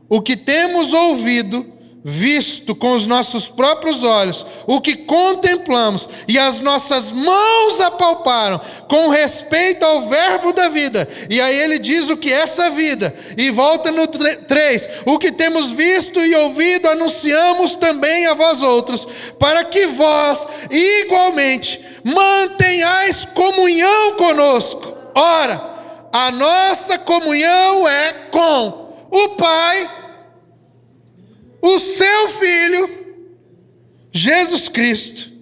S1: o que temos ouvido, visto com os nossos próprios olhos, o que contemplamos e as nossas mãos apalparam com respeito ao verbo da vida. E aí ele diz o que é essa vida. E volta no 3. O que temos visto e ouvido anunciamos também a vós outros, para que vós igualmente mantenhais comunhão conosco. Ora, a nossa comunhão é com o Pai, o seu Filho, Jesus Cristo.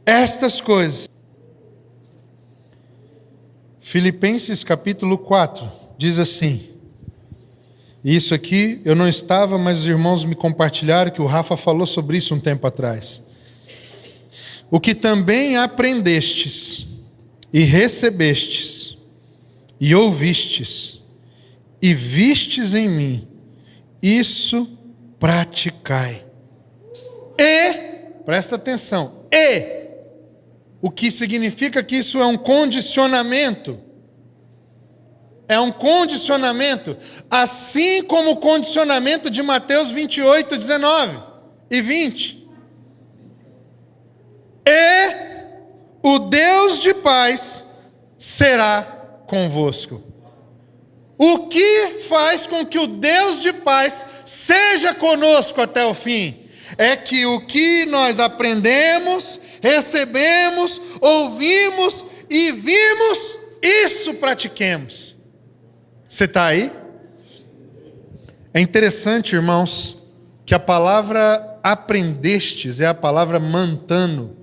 S1: Estas coisas. Filipenses capítulo 4 diz assim. Isso aqui eu não estava, mas os irmãos me compartilharam que o Rafa falou sobre isso um tempo atrás. O que também aprendestes e recebestes e ouvistes e vistes em mim, isso praticai. E, presta atenção, o que significa que isso é um condicionamento. É um condicionamento, assim como o condicionamento de Mateus 28, 19 e 20. E o Deus de paz será convosco. O que faz com que o Deus de paz seja conosco até o fim? É que o que nós aprendemos, recebemos, ouvimos e vimos, isso pratiquemos. Você está aí? É interessante, irmãos, que a palavra aprendestes é a palavra mantano.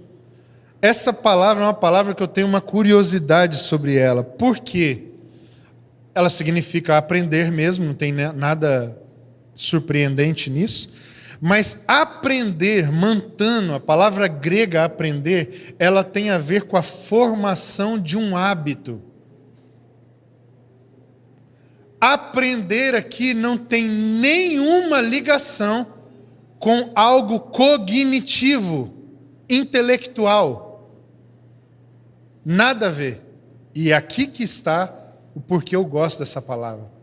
S1: Essa palavra é uma palavra que eu tenho uma curiosidade sobre ela. Por quê? Ela significa aprender mesmo, não tem nada surpreendente nisso. Mas aprender, mantano, a palavra grega aprender, ela tem a ver com a formação de um hábito. Aprender aqui não tem nenhuma ligação com algo cognitivo, intelectual. Nada a ver. E é aqui que está o porquê eu gosto dessa palavra.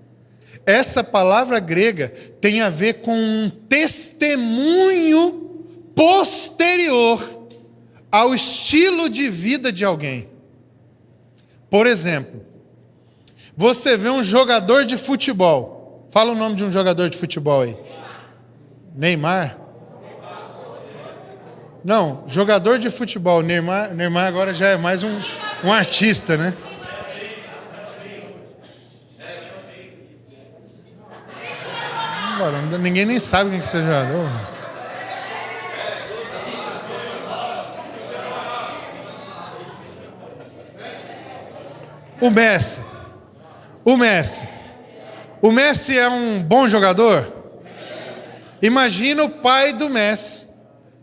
S1: Essa palavra grega tem a ver com um testemunho posterior ao estilo de vida de alguém. Por exemplo, você vê um jogador de futebol. Fala o nome de um jogador de futebol aí. Neymar? Não, jogador de futebol. Neymar agora já é mais um artista, né? Ninguém nem sabe quem que é esse jogador. O Messi é um bom jogador? Imagina o pai do Messi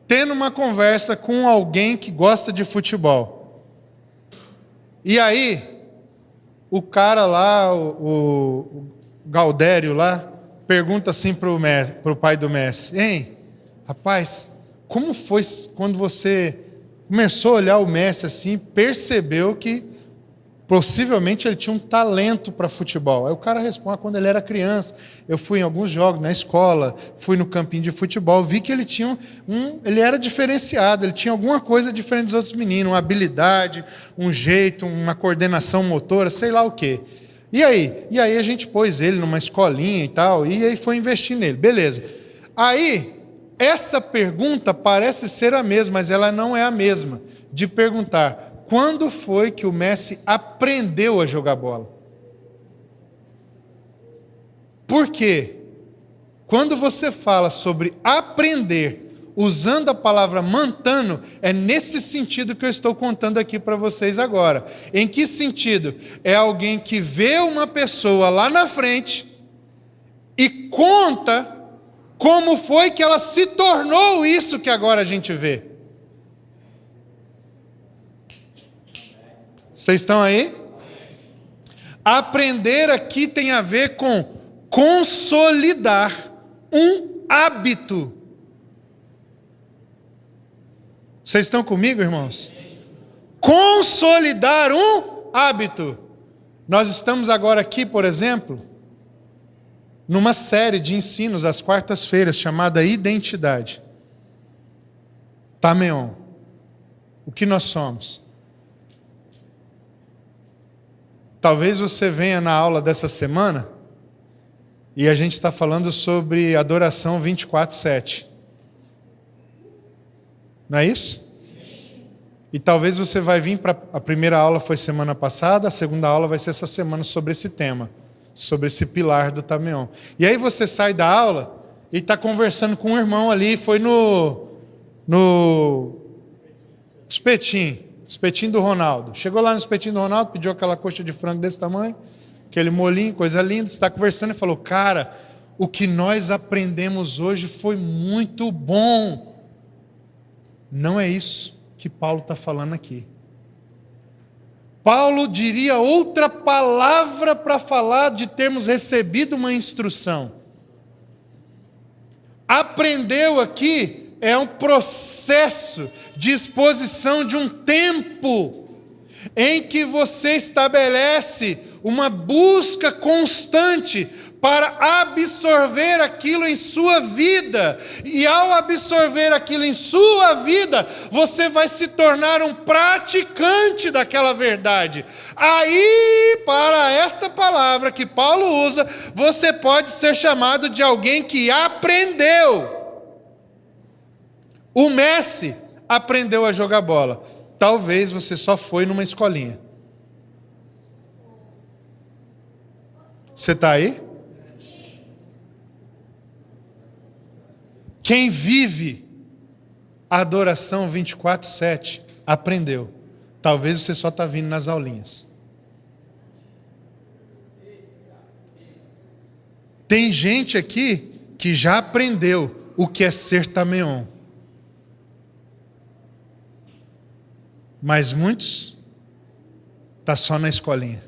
S1: tendo uma conversa com alguém que gosta de futebol. E aí, o cara lá, o Gaudério lá, pergunta assim para o pai do Messi: Hein, rapaz, como foi quando você começou a olhar o Messi assim, percebeu que possivelmente ele tinha um talento para futebol? Aí o cara responde: quando ele era criança, eu fui em alguns jogos na escola, fui no campinho de futebol, vi que ele tinha ele era diferenciado, ele tinha alguma coisa diferente dos outros meninos, uma habilidade, um jeito, uma coordenação motora, sei lá o quê. E aí a gente pôs ele numa escolinha e tal, e aí foi investir nele, beleza. Aí, essa pergunta parece ser a mesma, mas ela não é a mesma, de perguntar: quando foi que o Messi aprendeu a jogar bola? Por quê? Quando você fala sobre aprender, usando a palavra mantano, é nesse sentido que eu estou contando aqui para vocês agora. Em que sentido? É alguém que vê uma pessoa lá na frente e conta como foi que ela se tornou isso que agora a gente vê. Vocês estão aí? Aprender aqui tem a ver com consolidar um hábito. Vocês estão comigo, irmãos? Consolidar um hábito. Nós estamos agora aqui, por exemplo, numa série de ensinos às quartas-feiras chamada Identidade. Tameon. O que nós somos? Talvez você venha na aula dessa semana e a gente está falando sobre adoração 24/7. Não é isso? E talvez você vai vir para... A primeira aula foi semana passada, a segunda aula vai ser essa semana sobre esse tema, sobre esse pilar do Tameon. E aí você sai da aula e está conversando com um irmão ali, foi no espetinho do Ronaldo. Chegou lá no espetinho do Ronaldo, pediu aquela coxa de frango desse tamanho, aquele molinho, coisa linda, está conversando e falou: cara, o que nós aprendemos hoje foi muito bom. Não é isso que Paulo está falando aqui. Paulo diria outra palavra para falar de termos recebido uma instrução. Aprendeu aqui é um processo de exposição de um tempo em que você estabelece uma busca constante para absorver aquilo em sua vida. E ao absorver aquilo em sua vida, você vai se tornar um praticante daquela verdade. Aí, para esta palavra que Paulo usa, você pode ser chamado de alguém que aprendeu. O Messi aprendeu a jogar bola. Talvez você só foi numa escolinha. Você está aí? Quem vive a adoração 24/7 aprendeu. Talvez você só está vindo nas aulinhas. Tem gente aqui que já aprendeu o que é ser Tameon. Mas muitos estão só na escolinha.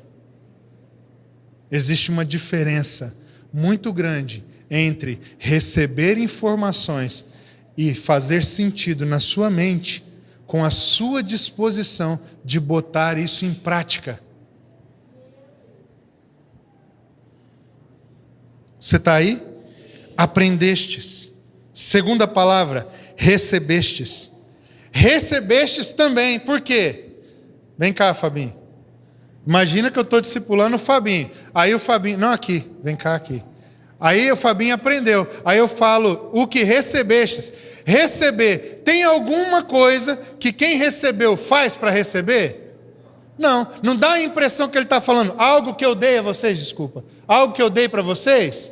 S1: Existe uma diferença muito grande entre receber informações e fazer sentido na sua mente com a sua disposição de botar isso em prática. Você está aí? Aprendestes. Segunda palavra, recebestes. Recebestes também. Por quê? Vem cá, Fabinho. Imagina que eu estou discipulando o Fabinho. Aí o Fabinho... Não, aqui. Vem cá, aqui. Aí o Fabinho aprendeu. Aí eu falo, o que recebestes. Receber. Tem alguma coisa que quem recebeu faz para receber? Não. Não dá a impressão que ele está falando, algo que eu dei a vocês, desculpa. Algo que eu dei para vocês?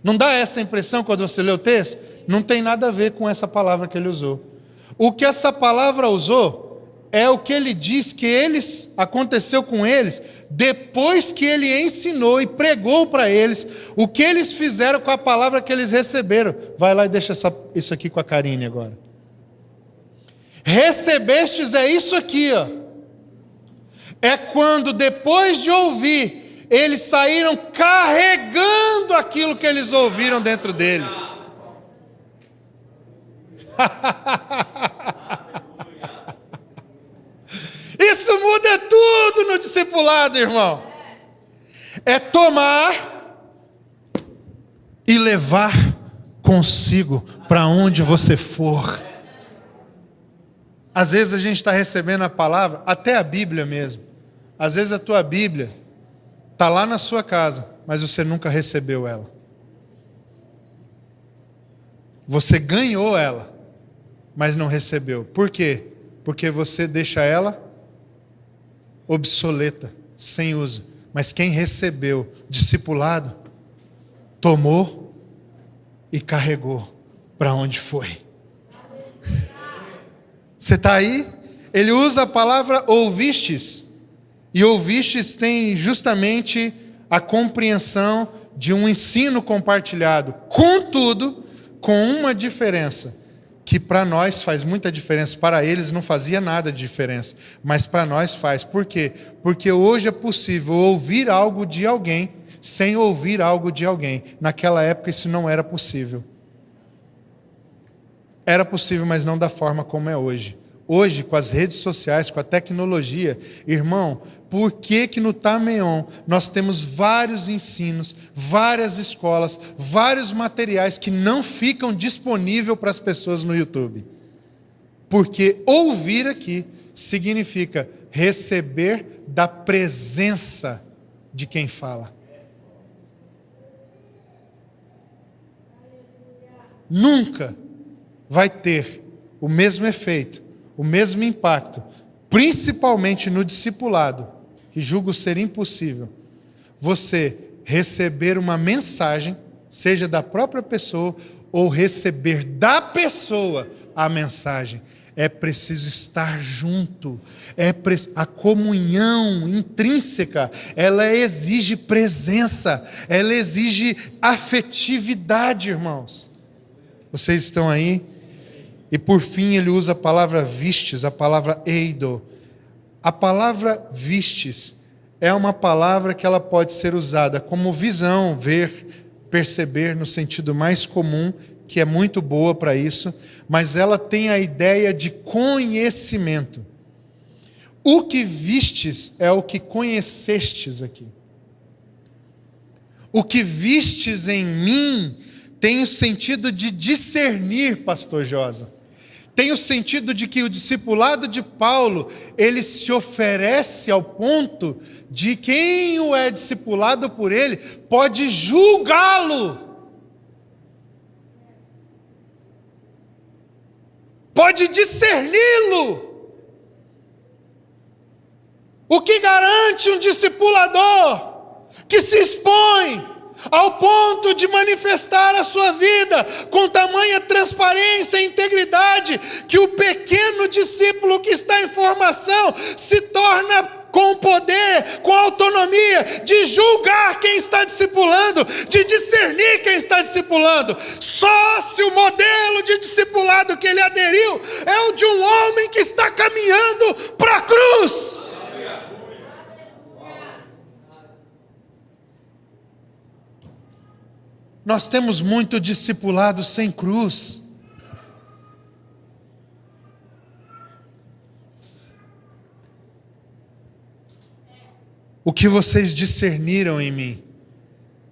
S1: Não dá essa impressão quando você lê o texto? Não tem nada a ver com essa palavra que ele usou. O que essa palavra usou é o que ele diz que aconteceu com eles depois que ele ensinou e pregou para eles o que eles fizeram com a palavra que eles receberam. Vai lá e deixa isso aqui com a Karine agora. Recebestes é isso aqui, ó. É quando depois de ouvir, eles saíram carregando aquilo que eles ouviram dentro deles. Isso muda tudo no discipulado, irmão. É tomar e levar consigo para onde você for. Às vezes a gente está recebendo a palavra, até a Bíblia mesmo. Às vezes a tua Bíblia está lá na sua casa, mas você nunca recebeu ela. Você ganhou ela, mas não recebeu. Por quê? Porque você deixa ela obsoleta, sem uso. Mas quem recebeu, discipulado, tomou e carregou para onde foi. Você está aí? Ele usa a palavra ouvistes. E ouvistes tem justamente a compreensão de um ensino compartilhado. Contudo, com uma diferença, que para nós faz muita diferença, para eles não fazia nada de diferença, mas para nós faz. Por quê? Porque hoje é possível ouvir algo de alguém sem ouvir algo de alguém. Naquela época isso não era possível. Era possível, mas não da forma como é hoje. Hoje, com as redes sociais, com a tecnologia, irmão, por que no Tameon nós temos vários ensinos, várias escolas, vários materiais que não ficam disponíveis para as pessoas no YouTube? Porque ouvir aqui significa receber da presença de quem fala. Nunca vai ter o mesmo efeito o mesmo impacto, principalmente no discipulado, que julgo ser impossível, você receber uma mensagem, seja da própria pessoa, ou receber da pessoa a mensagem. É preciso estar junto. A comunhão intrínseca, ela exige presença, ela exige afetividade, irmãos. Vocês estão aí? E por fim ele usa a palavra vistes, a palavra eido. A palavra vistes é uma palavra que ela pode ser usada como visão, ver, perceber no sentido mais comum, que é muito boa para isso, mas ela tem a ideia de conhecimento. O que vistes é o que conhecestes aqui. O que vistes em mim tem o sentido de discernir, pastor Josa. Tem o sentido de que o discipulado de Paulo, ele se oferece ao ponto de quem o é discipulado por ele pode julgá-lo. Pode discerni-lo. O que garante um discipulador que se expõe ao ponto de manifestar a sua vida com tamanha transparência e integridade, que o pequeno discípulo que está em formação se torna com poder, com autonomia, de julgar quem está discipulando, de discernir quem está discipulando. Só se o modelo de discipulado que ele aderiu é o de um homem que está caminhando para a cruz. Nós temos muito discipulado sem cruz. O que vocês discerniram em mim?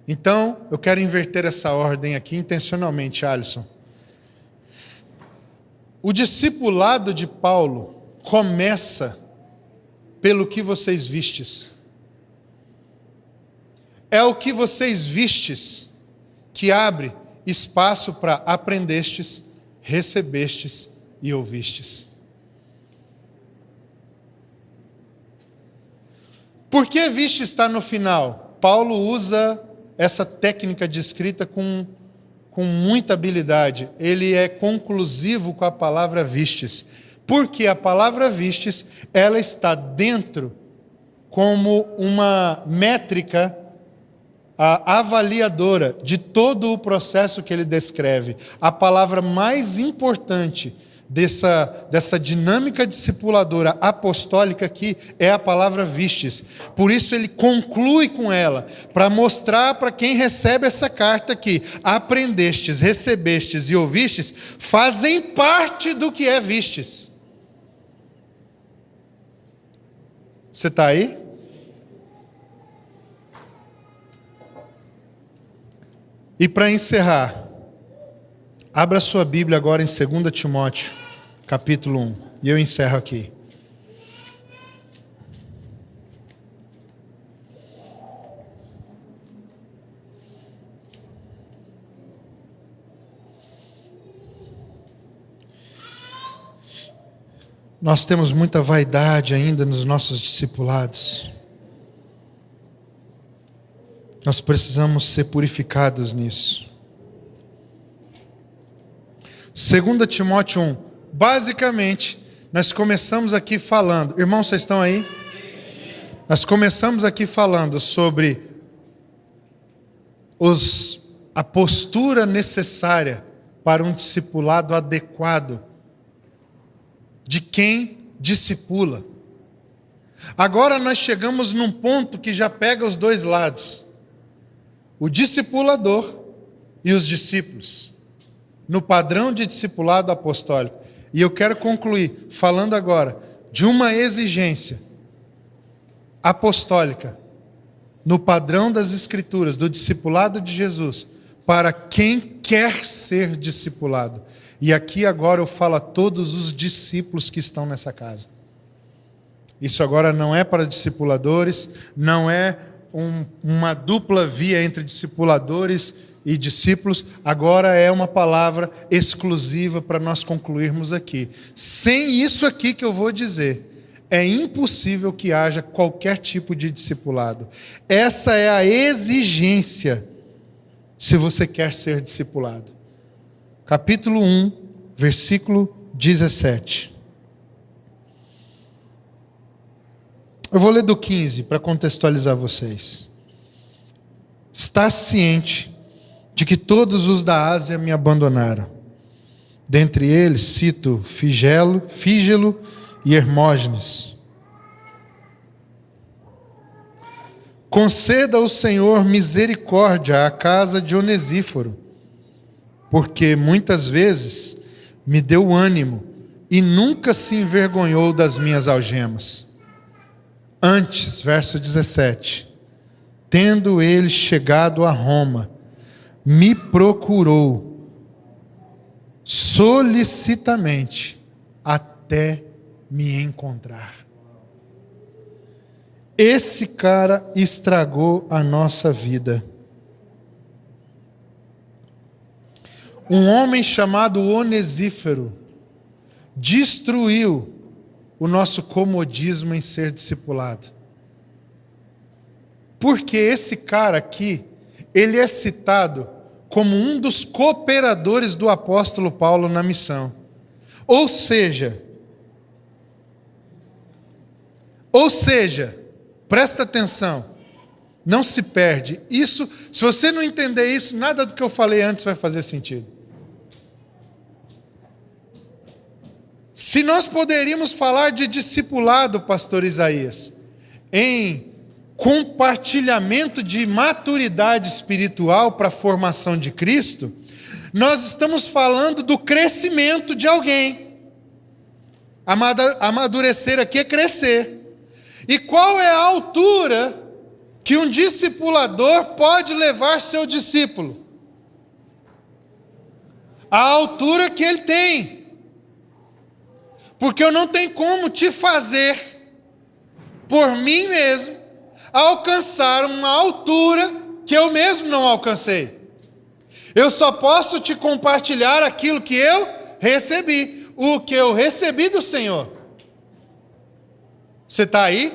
S1: Então, eu quero inverter essa ordem aqui intencionalmente, Alisson. O discipulado de Paulo começa pelo que vocês vistes. É o que vocês vistes que abre espaço para aprendestes, recebestes e ouvistes. Por que viste está no final? Paulo usa essa técnica de escrita com muita habilidade. Ele é conclusivo com a palavra vistes. Porque a palavra vistes, ela está dentro como uma métrica avaliadora de todo o processo que ele descreve. A palavra mais importante dessa dinâmica discipuladora apostólica aqui é a palavra vistes. Por isso ele conclui com ela, para mostrar para quem recebe essa carta que aprendestes, recebestes e ouvistes fazem parte do que é vistes. Você está aí? E para encerrar, abra sua Bíblia agora em 2 Timóteo, capítulo 1. E eu encerro aqui. Nós temos muita vaidade ainda nos nossos discipulados. Nós precisamos ser purificados nisso. 2 Timóteo 1. Basicamente, nós começamos aqui falando... Irmãos, vocês estão aí? Sim. Nós começamos aqui falando sobre a postura necessária para um discipulado adequado de quem discipula. Agora nós chegamos num ponto que já pega os dois lados. O discipulador e os discípulos, no padrão de discipulado apostólico. E eu quero concluir falando agora de uma exigência apostólica, no padrão das Escrituras, do discipulado de Jesus, para quem quer ser discipulado. E aqui agora eu falo a todos os discípulos que estão nessa casa. Isso agora não é para discipuladores, não é uma dupla via entre discipuladores e discípulos, agora é uma palavra exclusiva para nós concluirmos aqui. Sem isso aqui que eu vou dizer, é impossível que haja qualquer tipo de discipulado. Essa é a exigência se você quer ser discipulado. Capítulo 1, versículo 17. Eu vou ler do 15 para contextualizar vocês. Está ciente de que todos os da Ásia me abandonaram. Dentre eles cito Fígelo e Hermógenes. Conceda ao Senhor misericórdia à casa de Onesíforo, porque muitas vezes me deu ânimo e nunca se envergonhou das minhas algemas. Antes, verso 17, tendo ele chegado a Roma, me procurou solicitamente até me encontrar. Esse cara estragou a nossa vida. Um homem chamado Onesíforo destruiu o nosso comodismo em ser discipulado. Porque esse cara aqui, ele é citado como um dos cooperadores do apóstolo Paulo na missão. Ou seja, presta atenção, não se perde. Isso, se você não entender isso, nada do que eu falei antes vai fazer sentido. Se nós poderíamos falar de discipulado, pastor Isaías, em compartilhamento de maturidade espiritual para a formação de Cristo, nós estamos falando do crescimento de alguém. Amadurecer aqui é crescer. E qual é a altura que um discipulador pode levar seu discípulo? A altura que ele tem. Porque eu não tenho como te fazer, por mim mesmo, alcançar uma altura que eu mesmo não alcancei. Eu só posso te compartilhar aquilo que eu recebi, o que eu recebi do Senhor. Você está aí?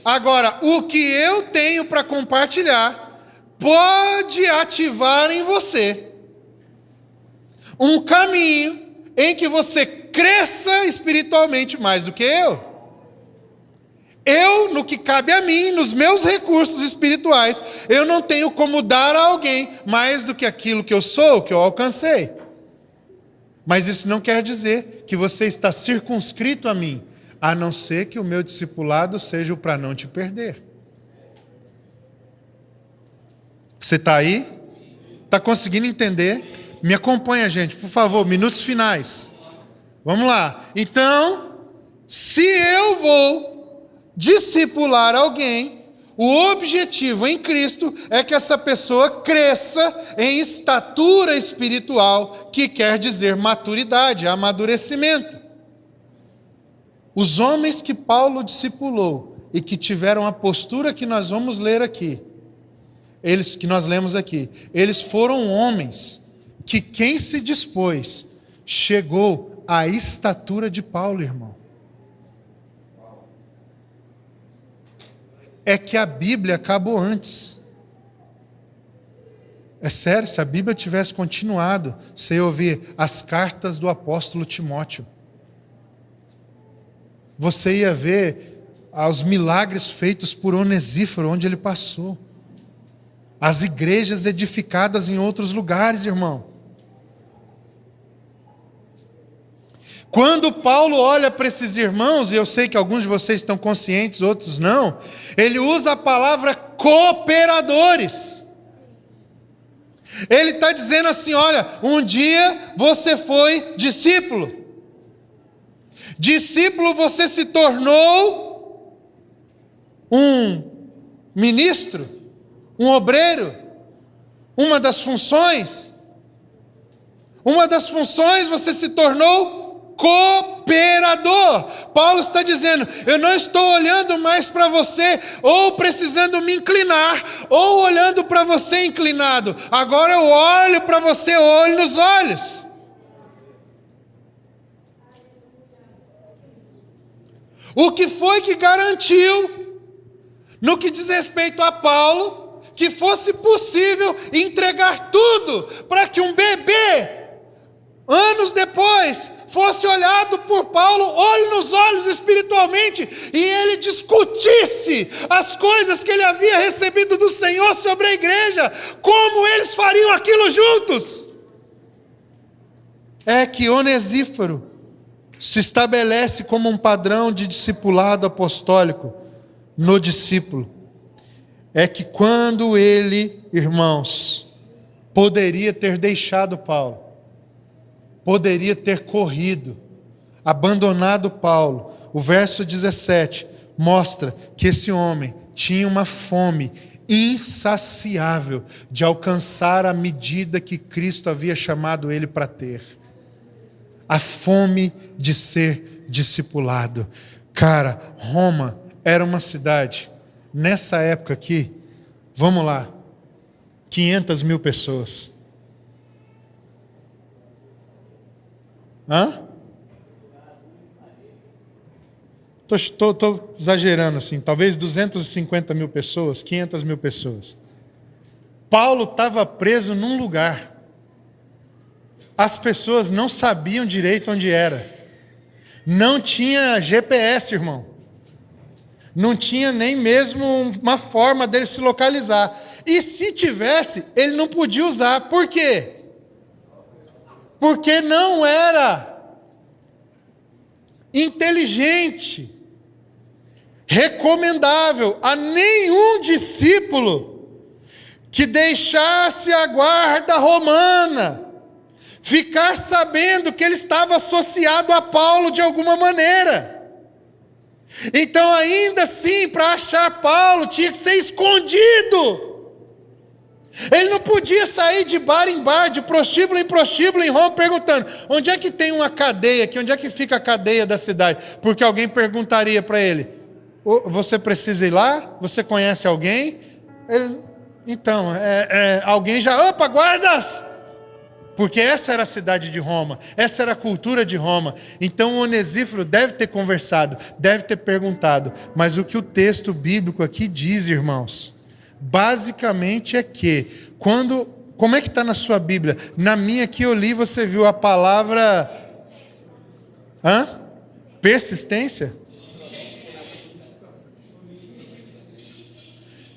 S1: Agora, o que eu tenho para compartilhar pode ativar em você um caminho em que você cresça espiritualmente mais do que eu. Eu, no que cabe a mim, nos meus recursos espirituais, eu não tenho como dar a alguém mais do que aquilo que eu sou, que eu alcancei. Mas isso não quer dizer que você está circunscrito a mim, a não ser que o meu discipulado seja o para não te perder. Você está aí? Está conseguindo entender? Me acompanha, gente, por favor, minutos finais. Vamos lá. Então, se eu vou discipular alguém, o objetivo em Cristo é que essa pessoa cresça em estatura espiritual, que quer dizer maturidade, amadurecimento. Os homens que Paulo discipulou e que tiveram a postura que nós vamos ler aqui, que nós lemos aqui, eles foram homens que quem se dispôs chegou à estatura de Paulo, irmão. É que a Bíblia acabou antes. É sério, se a Bíblia tivesse continuado, você ia ouvir as cartas do apóstolo Timóteo. Você ia ver os milagres feitos por Onesíforo, onde ele passou. As igrejas edificadas em outros lugares, irmão. Quando Paulo olha para esses irmãos, e eu sei que alguns de vocês estão conscientes, outros não, ele usa a palavra cooperadores. Ele está dizendo assim, olha, um dia você foi discípulo. Discípulo você se tornou um ministro, um obreiro. Uma das funções você se tornou cooperador. cooperador. Paulo está dizendo: eu não estou olhando mais para você ou precisando me inclinar, ou olhando para você inclinado. Agora eu olho para você, olho nos olhos. O que foi que garantiu, no que diz respeito a Paulo, que fosse possível entregar tudo para que um bebê, anos depois, fosse olhado por Paulo, olho nos olhos espiritualmente, e ele discutisse as coisas que ele havia recebido do Senhor sobre a igreja, como eles fariam aquilo juntos? É que Onesíforo se estabelece como um padrão de discipulado apostólico no discípulo. É que quando ele, irmãos, poderia ter deixado Paulo, poderia ter corrido, abandonado Paulo, o verso 17 mostra que esse homem tinha uma fome insaciável de alcançar a medida que Cristo havia chamado ele para ter. A fome de ser discipulado. Cara, Roma era uma cidade, nessa época aqui, vamos lá, 500 mil pessoas. Hã? Estou exagerando assim, talvez 250 mil pessoas, 500 mil pessoas. Paulo estava preso num lugar. As pessoas não sabiam direito onde era. Não tinha GPS, irmão. Não tinha nem mesmo uma forma dele se localizar. E se tivesse, ele não podia usar. Por quê? Porque não era inteligente, recomendável a nenhum discípulo que deixasse a guarda romana ficar sabendo que ele estava associado a Paulo de alguma maneira. Então, ainda assim, para achar Paulo, tinha que ser escondido. Ele não podia sair de bar em bar, de prostíbulo em prostíbulo em Roma, perguntando: onde é que tem uma cadeia aqui? Onde é que fica a cadeia da cidade? Porque alguém perguntaria para ele: você precisa ir lá? Você conhece alguém? Então, alguém já... Opa, guardas! Porque essa era a cidade de Roma, essa era a cultura de Roma. Então o Onesíforo deve ter conversado, deve ter perguntado. Mas o que o texto bíblico aqui diz, irmãos, basicamente é que, como é que está na sua Bíblia? Na minha que eu li, você viu a palavra... Persistência?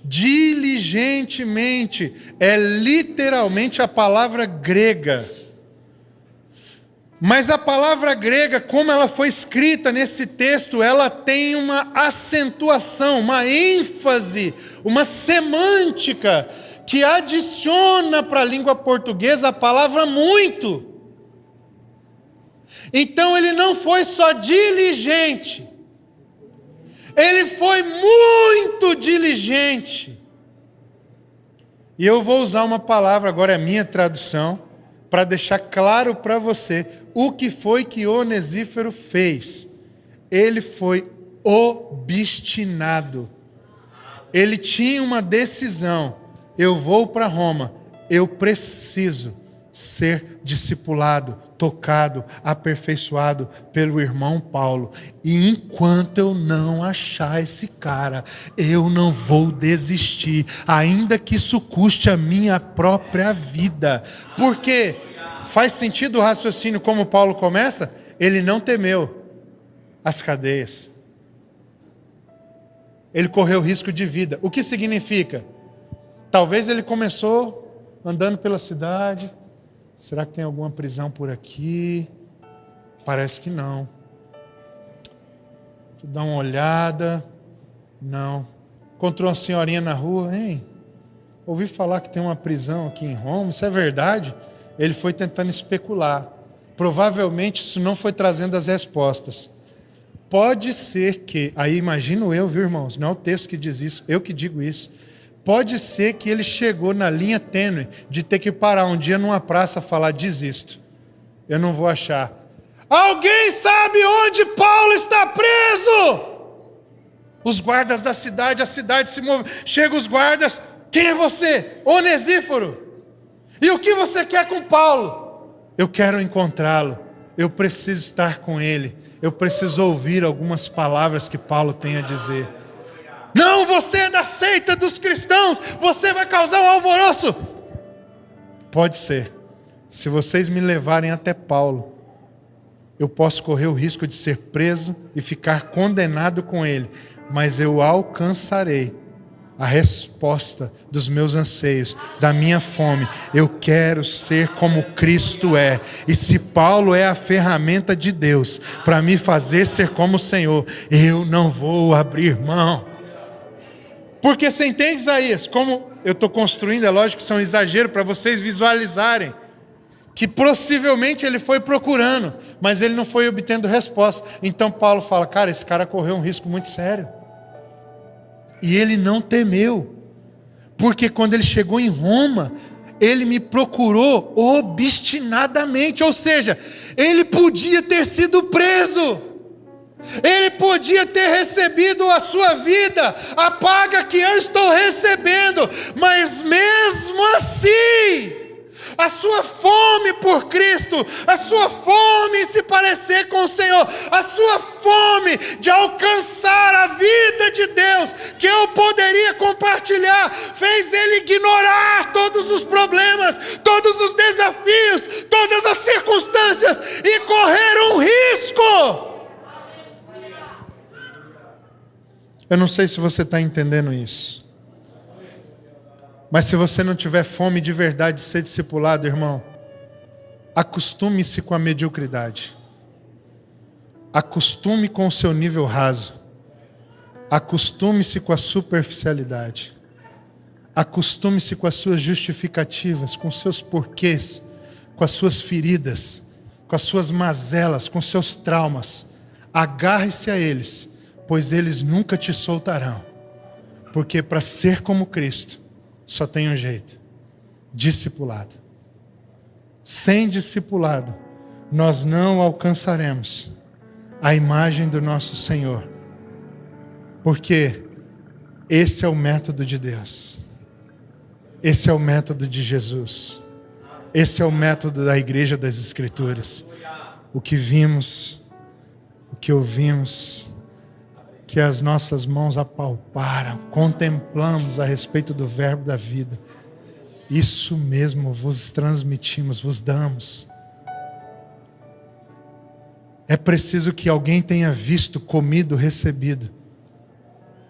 S1: Diligentemente é literalmente a palavra grega. Mas a palavra grega, como ela foi escrita nesse texto, ela tem uma acentuação, uma ênfase, uma semântica que adiciona para a língua portuguesa a palavra muito. Então ele não foi só diligente, ele foi muito diligente. E eu vou usar uma palavra, agora é a minha tradução, para deixar claro para você o que foi que Onesíforo fez. Ele foi obstinado. Ele tinha uma decisão: eu vou para Roma, eu preciso ser discipulado, tocado, aperfeiçoado pelo irmão Paulo. E enquanto eu não achar esse cara, eu não vou desistir, ainda que isso custe a minha própria vida. Porque faz sentido o raciocínio como Paulo começa? Ele não temeu as cadeias. Ele correu risco de vida. O que significa? Talvez ele começou andando pela cidade. Será que tem alguma prisão por aqui? Parece que não. Deixa eu dar uma olhada. Não. Encontrou uma senhorinha na rua. Hein? Ouvi falar que tem uma prisão aqui em Roma. Isso é verdade? Ele foi tentando especular. Provavelmente isso não foi trazendo as respostas. Pode ser que... Aí imagino eu, viu, irmãos? Não é o texto que diz isso. Eu que digo isso. Pode ser que ele chegou na linha tênue de ter que parar um dia numa praça e falar: desisto, eu não vou achar. Alguém sabe onde Paulo está preso? Os guardas da cidade, a cidade se move. Chegam os guardas. Quem é você? Onesíforo. E o que você quer com Paulo? Eu quero encontrá-lo. Eu preciso estar com ele. Eu preciso ouvir algumas palavras que Paulo tem a dizer. Não, você é da seita dos cristãos. Você vai causar um alvoroço. Pode ser. Se vocês me levarem até Paulo, eu posso correr o risco de ser preso e ficar condenado com ele. Mas eu alcançarei a resposta dos meus anseios, da minha fome. Eu quero ser como Cristo é. E se Paulo é a ferramenta de Deus para me fazer ser como o Senhor, eu não vou abrir mão. Porque você entende, Isaías? Como eu estou construindo, é lógico que isso é um exagero para vocês visualizarem. Que possivelmente ele foi procurando, mas ele não foi obtendo resposta. Então Paulo fala, cara, esse cara correu um risco muito sério. E ele não temeu. Porque quando ele chegou em Roma, ele me procurou obstinadamente. Ou seja, ele podia ter sido preso. Ele podia ter recebido a sua vida, a paga que eu estou recebendo. Mas mesmo assim, a sua fome por Cristo, a sua fome em se parecer com o Senhor, a sua fome de alcançar a vida de Deus, que eu poderia compartilhar, fez ele ignorar todos os problemas, todos os desafios, todas as circunstâncias e correr um risco. Eu não sei se você está entendendo isso. Mas se você não tiver fome de verdade de ser discipulado, irmão, acostume-se com a mediocridade. Acostume com o seu nível raso. Acostume-se com a superficialidade. Acostume-se com as suas justificativas, com os seus porquês, com as suas feridas, com as suas mazelas, com os seus traumas. Agarre-se a eles, pois eles nunca te soltarão. Porque para ser como Cristo, só tem um jeito: discipulado. Sem discipulado, nós não alcançaremos a imagem do nosso Senhor. Porque esse é o método de Deus. Esse é o método de Jesus. Esse é o método da igreja das Escrituras. O que vimos, o que ouvimos, que as nossas mãos apalparam, contemplamos a respeito do verbo da vida. Isso mesmo vos transmitimos, vos damos. É preciso que alguém tenha visto, comido, recebido,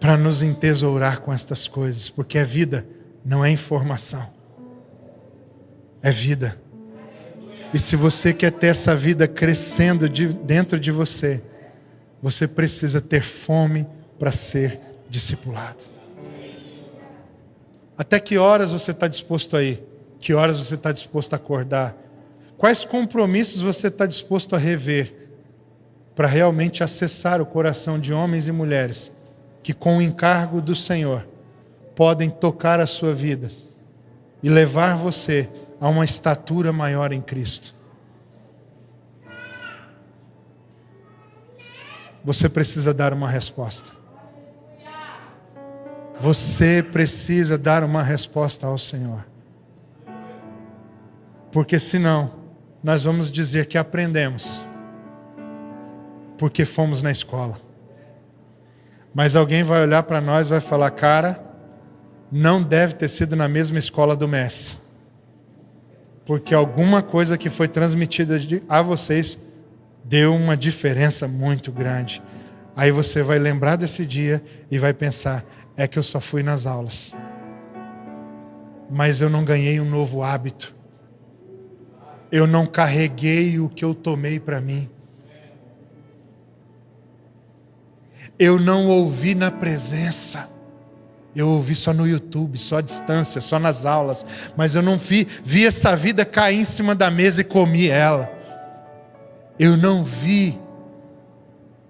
S1: para nos entesourar com estas coisas, porque a vida não é informação, é vida. E se você quer ter essa vida crescendo dentro de você, você precisa ter fome para ser discipulado. Até que horas você está disposto a ir? Que horas você está disposto a acordar? Quais compromissos você está disposto a rever para realmente acessar o coração de homens e mulheres que, com o encargo do Senhor, podem tocar a sua vida e levar você a uma estatura maior em Cristo? Você precisa dar uma resposta. Você precisa dar uma resposta ao Senhor. Porque senão, nós vamos dizer que aprendemos porque fomos na escola. Mas alguém vai olhar para nós e vai falar, cara, não deve ter sido na mesma escola do Messi. Porque alguma coisa que foi transmitida a vocês deu uma diferença muito grande. Aí você vai lembrar desse dia e vai pensar, é que eu só fui nas aulas. Mas eu não ganhei um novo hábito. Eu não carreguei o que eu tomei para mim. Eu não ouvi na presença. Eu ouvi só no YouTube, só à distância, só nas aulas. Mas eu não vi essa vida cair em cima da mesa e comi ela. Eu não vi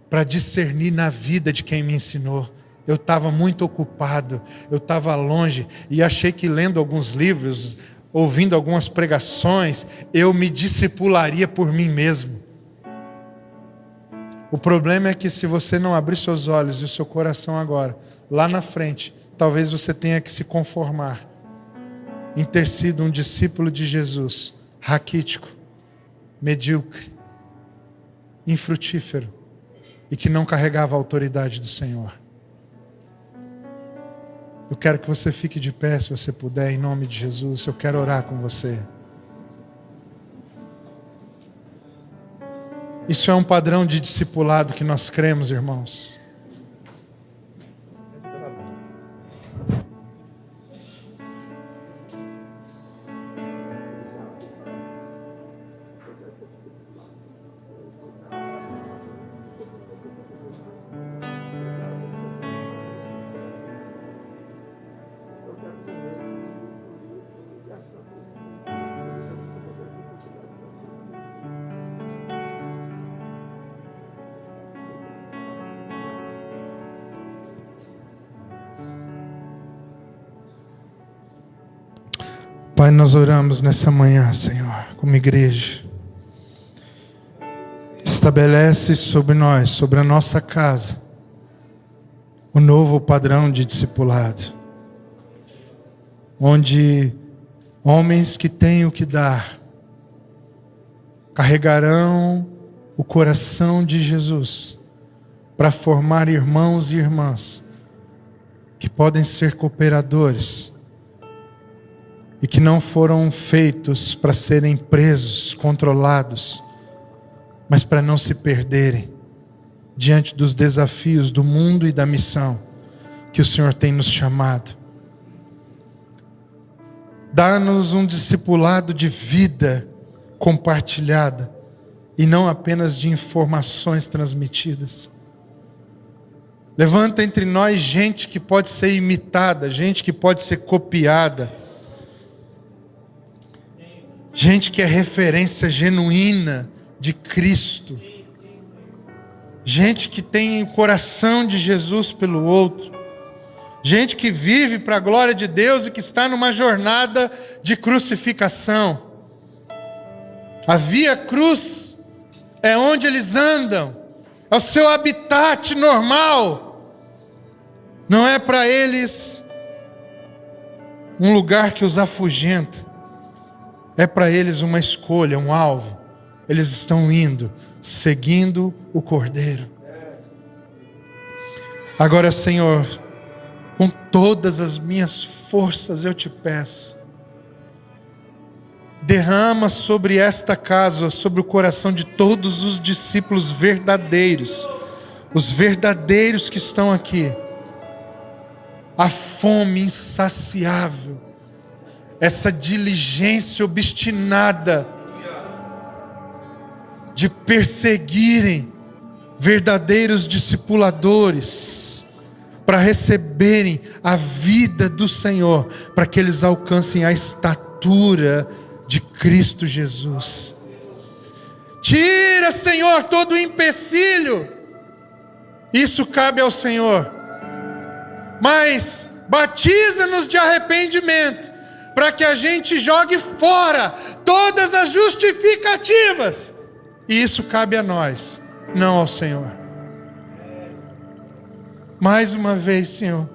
S1: para discernir na vida de quem me ensinou. Eu estava muito ocupado, eu estava longe e achei que lendo alguns livros, ouvindo algumas pregações, eu me discipularia por mim mesmo. O problema é que se você não abrir seus olhos e o seu coração agora, lá na frente, talvez você tenha que se conformar em ter sido um discípulo de Jesus, raquítico, medíocre, infrutífero e que não carregava a autoridade do Senhor. Eu quero que você fique de pé, se você puder, em nome de Jesus. Eu quero orar com você. Isso é um padrão de discipulado que nós cremos, irmãos. Pai, nós oramos nessa manhã, Senhor, como igreja. Estabelece sobre nós, sobre a nossa casa, o novo padrão de discipulado, onde homens que têm o que dar carregarão o coração de Jesus para formar irmãos e irmãs que podem ser cooperadores e que não foram feitos para serem presos, controlados, mas para não se perderem diante dos desafios do mundo e da missão que o Senhor tem nos chamado. Dá-nos um discipulado de vida compartilhada e não apenas de informações transmitidas. Levanta entre nós gente que pode ser imitada, gente que pode ser copiada, gente que é referência genuína de Cristo, gente que tem o coração de Jesus pelo outro, gente que vive para a glória de Deus e que está numa jornada de crucificação. A via cruz é onde eles andam, é o seu habitat normal. Não é para eles um lugar que os afugenta, é para eles uma escolha, um alvo. Eles estão indo, seguindo o Cordeiro. Agora, Senhor, com todas as minhas forças eu te peço, derrama sobre esta casa, sobre o coração de todos os discípulos verdadeiros, os verdadeiros que estão aqui, a fome insaciável, essa diligência obstinada de perseguirem verdadeiros discipuladores para receberem a vida do Senhor, para que eles alcancem a estatura de Cristo Jesus. Tira, Senhor, todo o empecilho. Isso cabe ao Senhor. Mas batiza-nos de arrependimento, para que a gente jogue fora todas as justificativas. E isso cabe a nós, não ao Senhor. Mais uma vez, Senhor,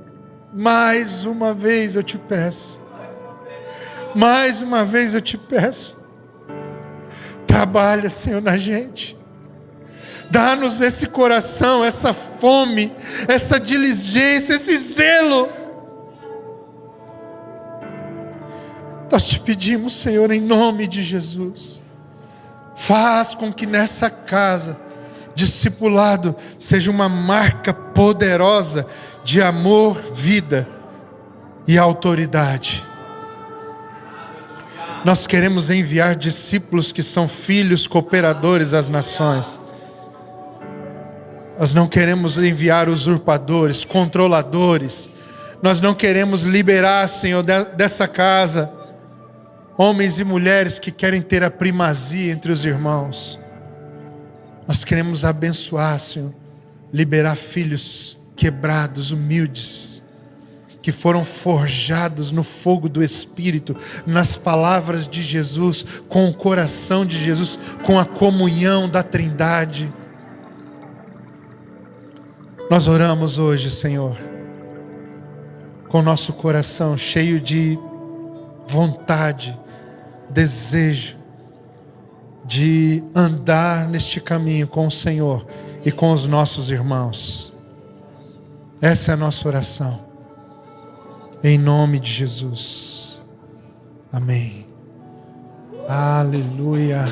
S1: mais uma vez eu te peço, mais uma vez eu te peço, trabalha, Senhor, na gente. Dá-nos esse coração, essa fome, essa diligência, esse zelo. Nós te pedimos, Senhor, em nome de Jesus, faz com que nessa casa, discipulado seja uma marca poderosa de amor, vida e autoridade. Nós queremos enviar discípulos que são filhos cooperadores às nações. Nós não queremos enviar usurpadores, controladores. Nós não queremos liberar, Senhor, dessa casa homens e mulheres que querem ter a primazia entre os irmãos. Nós queremos abençoar, Senhor, liberar filhos quebrados, humildes, que foram forjados no fogo do Espírito, nas palavras de Jesus, com o coração de Jesus, com a comunhão da Trindade. Nós oramos hoje, Senhor, com nosso coração cheio de vontade, desejo de andar neste caminho com o Senhor e com os nossos irmãos. Essa é a nossa oração. Em nome de Jesus. Amém. Aleluia.